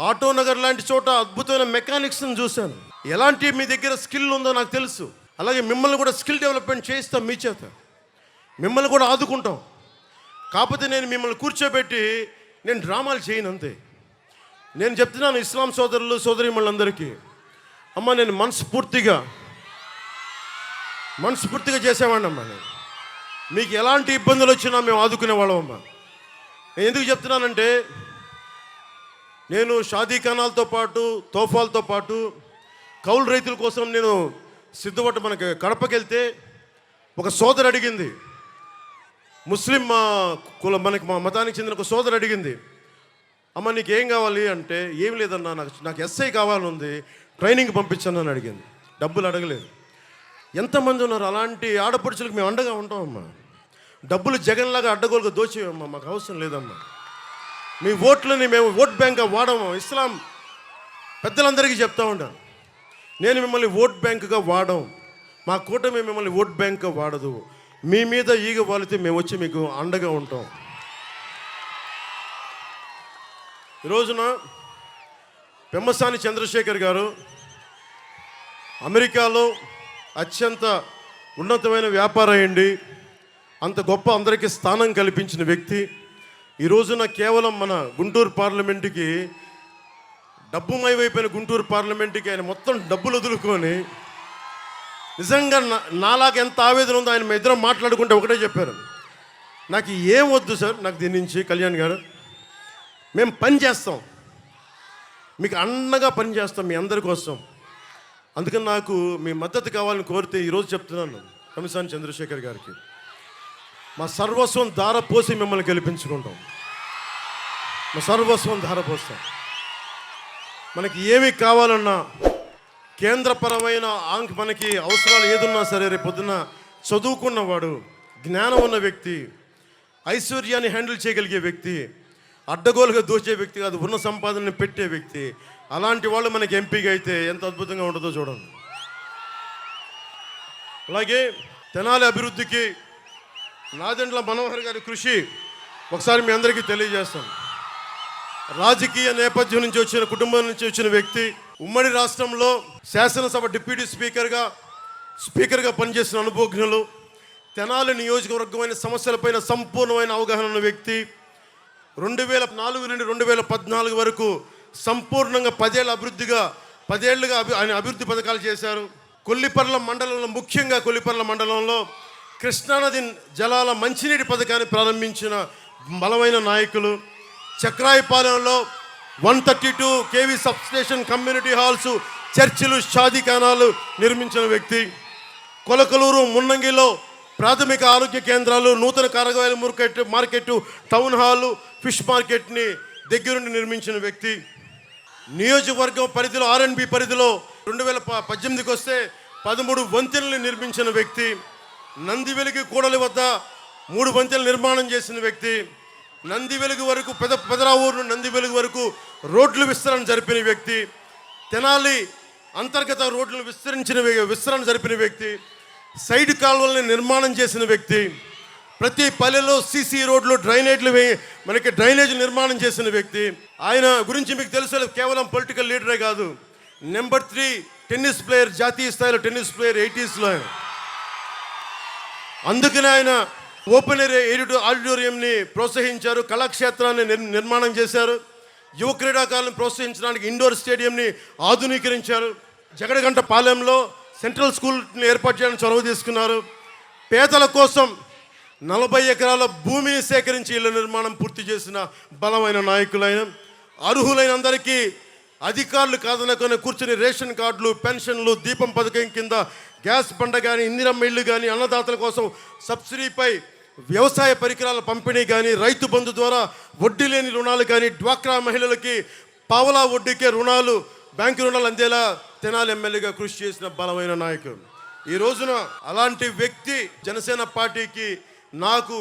ఆటో నగర్ లాంటి చోట అద్భుతమైన మెకానిక్స్ని చూశాను. ఎలాంటి మీ దగ్గర స్కిల్ ఉందో నాకు తెలుసు. అలాగే మిమ్మల్ని కూడా స్కిల్ డెవలప్మెంట్ చేయిస్తాం, మీ చేత మిమ్మల్ని కూడా ఆదుకుంటాం. కాకపోతే నేను మిమ్మల్ని కూర్చోబెట్టి నేను డ్రామాలు చేయను అంతే. నేను చెప్తున్నాను ఇస్లాం సోదరులు సోదరీమణులందరికీ, అమ్మ నేను మనస్ఫూర్తిగా చేసేవాడిని అమ్మా. నేను మీకు ఎలాంటి ఇబ్బందులు వచ్చినా మేము ఆదుకునేవాళ్ళం అమ్మా. నేను ఎందుకు చెప్తున్నానంటే నేను షాదీఖానాలతో పాటు తోఫాలతో పాటు కౌలు రైతుల కోసం నేను సిద్ధపట్టు మనకి కడపకి వెళ్తే ఒక సోదరు అడిగింది, ముస్లిం మా మతానికి చెందిన ఒక సోదరు అడిగింది, అమ్మ నీకు ఏం కావాలి అంటే, ఏం లేదన్నా నాకు ఎస్ఐ కావాలని ఉంది, ట్రైనింగ్ పంపించాను అని అడిగింది. డబ్బులు అడగలేదు. ఎంతమంది ఉన్నారు అలాంటి ఆడపడుచులకు మేము అండగా ఉంటామమ్మా. డబ్బులు జగన్లాగా అడ్డగోలుగా దోచేయమ్మా, మాకు అవసరం లేదమ్మా. మీ ఓట్లని మేము ఓట్ బ్యాంక్గా వాడము. ఇస్లాం పెద్దలందరికీ చెప్తా ఉంటాను, నేను మిమ్మల్ని ఓట్ బ్యాంకుగా వాడము. మా కూటమి మిమ్మల్ని ఓట్ బ్యాంక్గా వాడదు. మీ మీద ఈగ వాలితే మేము వచ్చి మీకు అండగా ఉంటాం. ఈరోజున పెమ్మసాని చంద్రశేఖర్ గారు అమెరికాలో అత్యంత ఉన్నతమైన వ్యాపారం అయ్యండి, అంత గొప్ప అందరికీ స్థానం కల్పించిన వ్యక్తి. ఈ రోజున కేవలం మన గుంటూరు పార్లమెంటుకి డబ్బుమయమైపోయిన గుంటూరు పార్లమెంటుకి ఆయన మొత్తం డబ్బులు వదులుకొని, నిజంగా నాలాగా ఎంత ఆవేదన ఉందో ఆయన ఇద్దరం మాట్లాడుకుంటే ఒకటే చెప్పారు, నాకు ఏం వద్దు సార్, నాకు దీని నుంచి కళ్యాణ్ గారు మేము పని చేస్తాం, మీకు అండగా పని చేస్తాం మీ అందరి కోసం. అందుకని నాకు మీ మద్దతు కావాలని కోరితే ఈరోజు చెప్తున్నాను పెమ్మసాని చంద్రశేఖర్ గారికి, మా సర్వస్వం ధారపోసి మిమ్మల్ని గెలిపించుకుంటాం. మా సర్వస్వం ధారపోస్తాం. మనకి ఏమి కావాలన్నా కేంద్రపరమైన మనకి అవసరాలు ఏదున్నా సరే రేపు పొద్దున్న చదువుకున్నవాడు, జ్ఞానం ఉన్న వ్యక్తి, ఐశ్వర్యాన్ని హ్యాండిల్ చేయగలిగే వ్యక్తి, అడ్డగోలుగా దోచే వ్యక్తి కాదు, ఉన్న సంపాదనని పెట్టే వ్యక్తి, అలాంటి వాళ్ళు మనకి ఎంపీగా అయితే ఎంత అద్భుతంగా ఉంటుందో చూడండి. అలాగే తెనాలి అభివృద్ధికి నాదెండ్ల మనోహర్ గారి కృషి ఒకసారి మీ అందరికీ తెలియజేస్తాను. రాజకీయ నేపథ్యం నుంచి వచ్చిన కుటుంబం నుంచి వచ్చిన వ్యక్తి, ఉమ్మడి రాష్ట్రంలో శాసనసభ డిప్యూటీ స్పీకర్గా పనిచేసిన అనుభవజ్ఞులు, తెనాలి నియోజకవర్గమైన సమస్యలపైన సంపూర్ణమైన అవగాహన ఉన్న వ్యక్తి, 2004 నుండి 2014 వరకు సంపూర్ణంగా 10 ఏళ్ళుగా ఆయన అభివృద్ధి పథకాలు చేశారు. కొల్లిపర్ల మండలంలో, ముఖ్యంగా కొల్లిపర్ల మండలంలో కృష్ణానది జలాల మంచినీటి పథకాన్ని ప్రారంభించిన బలమైన నాయకులు. చక్రాయపాలెంలో 132 కేవీ సబ్స్టేషన్, కమ్యూనిటీ హాల్స్, చర్చిలు, షాదీఖానాలు నిర్మించిన వ్యక్తి. కొలకలూరు, మున్నంగిలో ప్రాథమిక ఆరోగ్య కేంద్రాలు, నూతన కూరగాయల మార్కెట్, టౌన్ హాలు, ఫిష్ మార్కెట్ని దగ్గరుండి నిర్మించిన వ్యక్తి. నియోజకవర్గం పరిధిలో R&B పరిధిలో 2018కి వస్తే 13 వంతెనలు నిర్మించిన వ్యక్తి. నందివెలుగు కూడలి వద్ద 3 వంతెనలు నిర్మాణం చేసిన వ్యక్తి. నందివెలుగు వరకు పెదరావూరు నందివెలుగు వరకు రోడ్లు విస్తరణ జరిపిన వ్యక్తి. తెనాలి అంతర్గత రోడ్లను విస్తరణ జరిపిన వ్యక్తి. సైడ్ కాలువల్ని నిర్మాణం చేసిన వ్యక్తి. ప్రతి పల్లెలో సీసీ రోడ్లు, డ్రైనేజ్ నిర్మాణం చేసిన వ్యక్తి. ఆయన గురించి మీకు తెలుసు, కేవలం పొలిటికల్ లీడరే కాదు, నెంబర్ 3 టెన్నిస్ ప్లేయర్, జాతీయ స్థాయిలో టెన్నిస్ ప్లేయర్ 80sలో. అందుకనే ఆయన ఓపెన్ ఎయిర్ ఆడిటోరియంని ప్రోత్సహించారు, కళాక్షేత్రాన్ని నిర్మాణం చేశారు, యువ క్రీడాకారులను ప్రోత్సహించడానికి ఇండోర్ స్టేడియంని ఆధునీకరించారు. జగడగంట పాలెంలో సెంట్రల్ స్కూల్ని ఏర్పాటు చేయడానికి చొరవ తీసుకున్నారు. పేదల కోసం 40 ఎకరాల భూమిని సేకరించి ఇళ్ల నిర్మాణం పూర్తి చేసిన బలమైన నాయకులైన, అర్హులైన అందరికీ అధికారులు కాదనుకొని కూర్చుని రేషన్ కార్డులు, పెన్షన్లు, దీపం పథకం కింద గ్యాస్ బండ కానీ, ఇందిరమ్మ ఇళ్ళు కానీ, అన్నదాతల కోసం సబ్సిడీపై వ్యవసాయ పరికరాల పంపిణీ కానీ, రైతు బంధు ద్వారా వడ్డీ లేని రుణాలు కానీ, డ్వాక్రా మహిళలకి పావలా వడ్డీకే రుణాలు, బ్యాంకు రుణాలు అందేలా తెనాలి ఎమ్మెల్యేగా కృషి చేసిన బలమైన నాయకుడు. ఈ రోజున అలాంటి వ్యక్తి జనసేన పార్టీకి, నాకు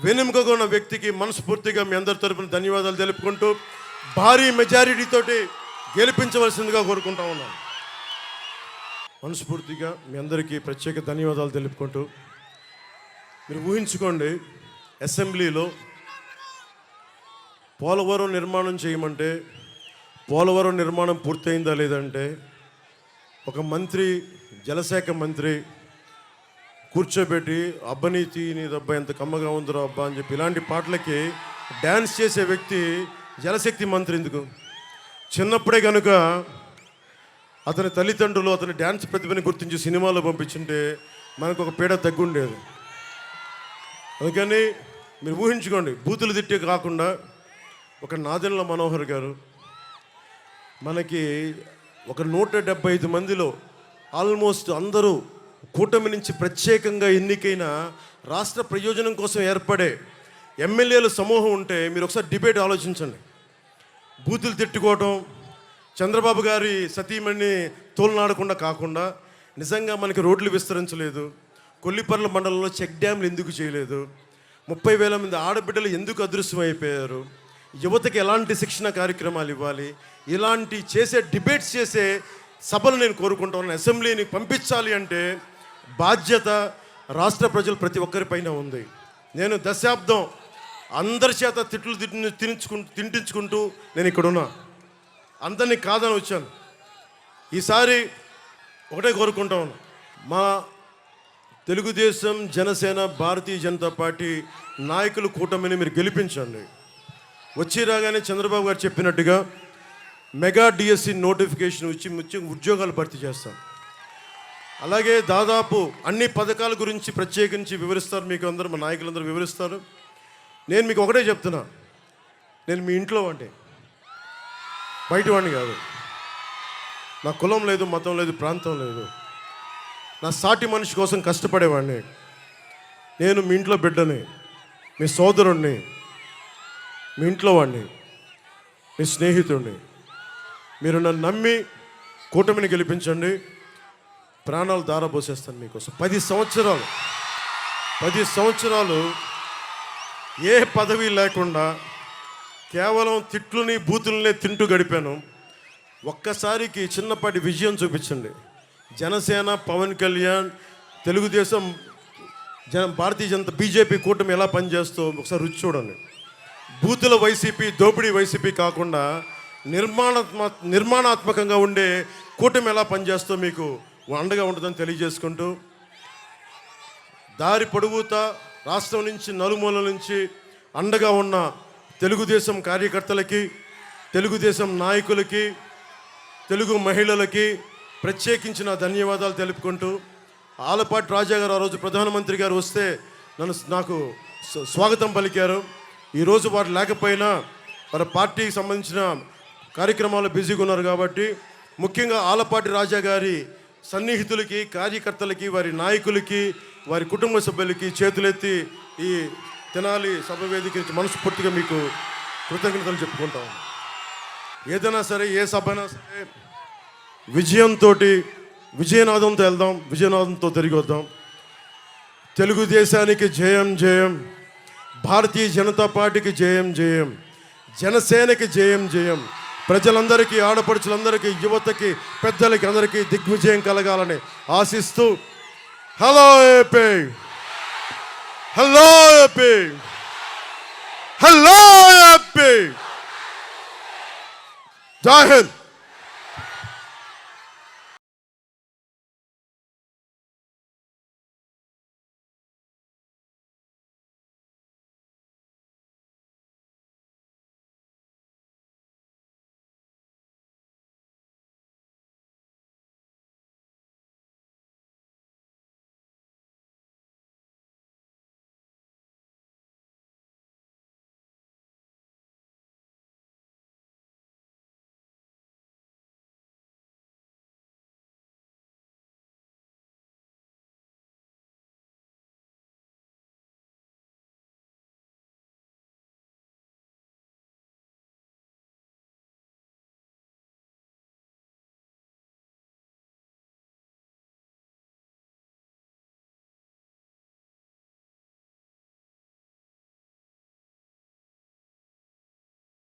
వెనుకగా ఉన్న వ్యక్తికి మనస్ఫూర్తిగా మీ అందరి తరపున ధన్యవాదాలు తెలుపుకుంటూ భారీ మెజారిటీతోటి గెలిపించవలసిందిగా కోరుకుంటా ఉన్నాను. మనస్ఫూర్తిగా మీ అందరికీ ప్రత్యేక ధన్యవాదాలు తెలుపుకుంటూ, మీరు ఊహించుకోండి, అసెంబ్లీలో పోలవరం నిర్మాణం చేయమంటే పోలవరం నిర్మాణం పూర్తయిందా లేదంటే ఒక మంత్రి, జలశాఖ మంత్రి కూర్చోబెట్టి అబ్బనీతి నీ దబ్బా ఎంత కమ్మగా ఉందిరా అబ్బా అని చెప్పి ఇలాంటి పాటలకి డ్యాన్స్ చేసే వ్యక్తి జలశక్తి మంత్రి ఎందుకు? చిన్నప్పుడే కనుక అతని తల్లిదండ్రులు అతని డ్యాన్స్ ప్రతిభని గుర్తించి సినిమాలో పంపించుంటే మనకు ఒక పీడ తగ్గుండేది. అందుకని మీరు ఊహించుకోండి, బూతులు తిట్టే కాకుండా ఒక నాదెండ్ల మనోహర్ గారు మనకి ఒక 175 మందిలో ఆల్మోస్ట్ అందరూ కూటమి నుంచి ప్రత్యేకంగా ఎన్నికైన రాష్ట్ర ప్రయోజనం కోసం ఏర్పడే ఎమ్మెల్యేల సమూహం ఉంటే మీరు ఒకసారి డిబేట్ ఆలోచించండి. బూతులు తిట్టుకోవటం, చంద్రబాబు గారి సతీమణిని తోలునాడకుండా కాకుండా నిజంగా మనకి రోడ్లు విస్తరించలేదు, కొల్లిపర్ల మండలంలో చెక్ డ్యామ్లు ఎందుకు చేయలేదు, 30,000 మంది ఆడబిడ్డలు ఎందుకు అదృశ్యమైపోయారు, యువతకి ఎలాంటి శిక్షణ కార్యక్రమాలు ఇవ్వాలి, ఇలాంటి డిబేట్స్ చేసే సభలు నేను కోరుకుంటాను. అసెంబ్లీని పంపించాలి అంటే బాధ్యత రాష్ట్ర ప్రజలు ప్రతి ఒక్కరిపైన ఉంది. నేను దశాబ్దం అందరి చేత తిట్లు తింటించుకుంటూ నేను ఇక్కడున్నా, అందరినీ కాదని వచ్చాను. ఈసారి ఒకటే కోరుకుంటాను, మా తెలుగుదేశం, జనసేన, భారతీయ జనతా పార్టీ నాయకులు కూటమిని మీరు గెలిపించండి. వచ్చి రాగానే చంద్రబాబు గారు చెప్పినట్టుగా మెగా డిఎస్సి నోటిఫికేషన్ ఇచ్చి ఉద్యోగాలు భర్తీ చేస్తాం. అలాగే దాదాపు అన్ని పథకాల గురించి ప్రత్యేకించి వివరిస్తారు, మీకు అందరూ మా నాయకులందరూ వివరిస్తారు. నేను మీకు ఒకటే చెప్తున్నా, నేను మీ ఇంట్లో అంటే బయట వాడిని కాదు, నా కులం లేదు, మతం లేదు, ప్రాంతం లేదు, నా సాటి మనిషి కోసం కష్టపడేవాడిని. నేను మీ ఇంట్లో బిడ్డని, మీ సోదరుణ్ణి, మీ ఇంట్లో వాడిని, మీ స్నేహితుడిని. మీరు నన్ను నమ్మి కూటమిని గెలిపించండి, ప్రాణాలు దారబోసేస్తాను మీకోసం. 10 సంవత్సరాలు ఏ పదవి లేకుండా కేవలం తిట్లుని బూతులనే తింటూ గడిపాను. ఒక్కసారికి చిన్నపాటి విజయం చూపించండి. జనసేన, పవన్ కళ్యాణ్, తెలుగుదేశం, భారతీయ జనతా, బీజేపీ కూటమి ఎలా పనిచేస్తూ ఒకసారి రుచి చూడండి. బూతుల వైసీపీ, దోపిడీ వైసీపీ కాకుండా నిర్మాణాత్మకంగా ఉండే కూటమి ఎలా పనిచేస్తూ మీకు అండగా ఉంటుందని తెలియజేసుకుంటూ, దారి పొడుగుతా రాష్ట్రం నుంచి నలుమూల నుంచి అండగా ఉన్న తెలుగుదేశం కార్యకర్తలకి, తెలుగుదేశం నాయకులకి, తెలుగు మహిళలకి ప్రత్యేకించిన ధన్యవాదాలు తెలుపుకుంటూ, ఆలపాటి రాజా గారు ఆ రోజు ప్రధానమంత్రి గారు వస్తే నాకు స్వాగతం పలికారు. ఈరోజు వారు లేకపోయినా వారి పార్టీకి సంబంధించిన కార్యక్రమాలు బిజీగా ఉన్నారు కాబట్టి ముఖ్యంగా ఆలపాటి రాజా గారి సన్నిహితులకి, కార్యకర్తలకి, వారి నాయకులకి, వారి కుటుంబ సభ్యులకి చేతులెత్తి ఈ తెనాలి సభ వేదిక నుంచి మనస్ఫూర్తిగా మీకు కృతజ్ఞతలు చెప్పుకుంటాం. ఏదైనా సరే, ఏ సభ అయినా సరే విజయనాదంతో వెళ్దాం, విజయనాదంతో తిరిగి వద్దాం. తెలుగుదేశానికి జయం జయం, భారతీయ జనతా పార్టీకి జయం జయం, జనసేనకి జయం జయం. ప్రజలందరికీ, ఆడపడుచులందరికీ, యువతకి, పెద్దలకి అందరికీ దిగ్విజయం కలగాలని ఆశిస్తూ hello AP, hello AP, hello AP, జై హింద్.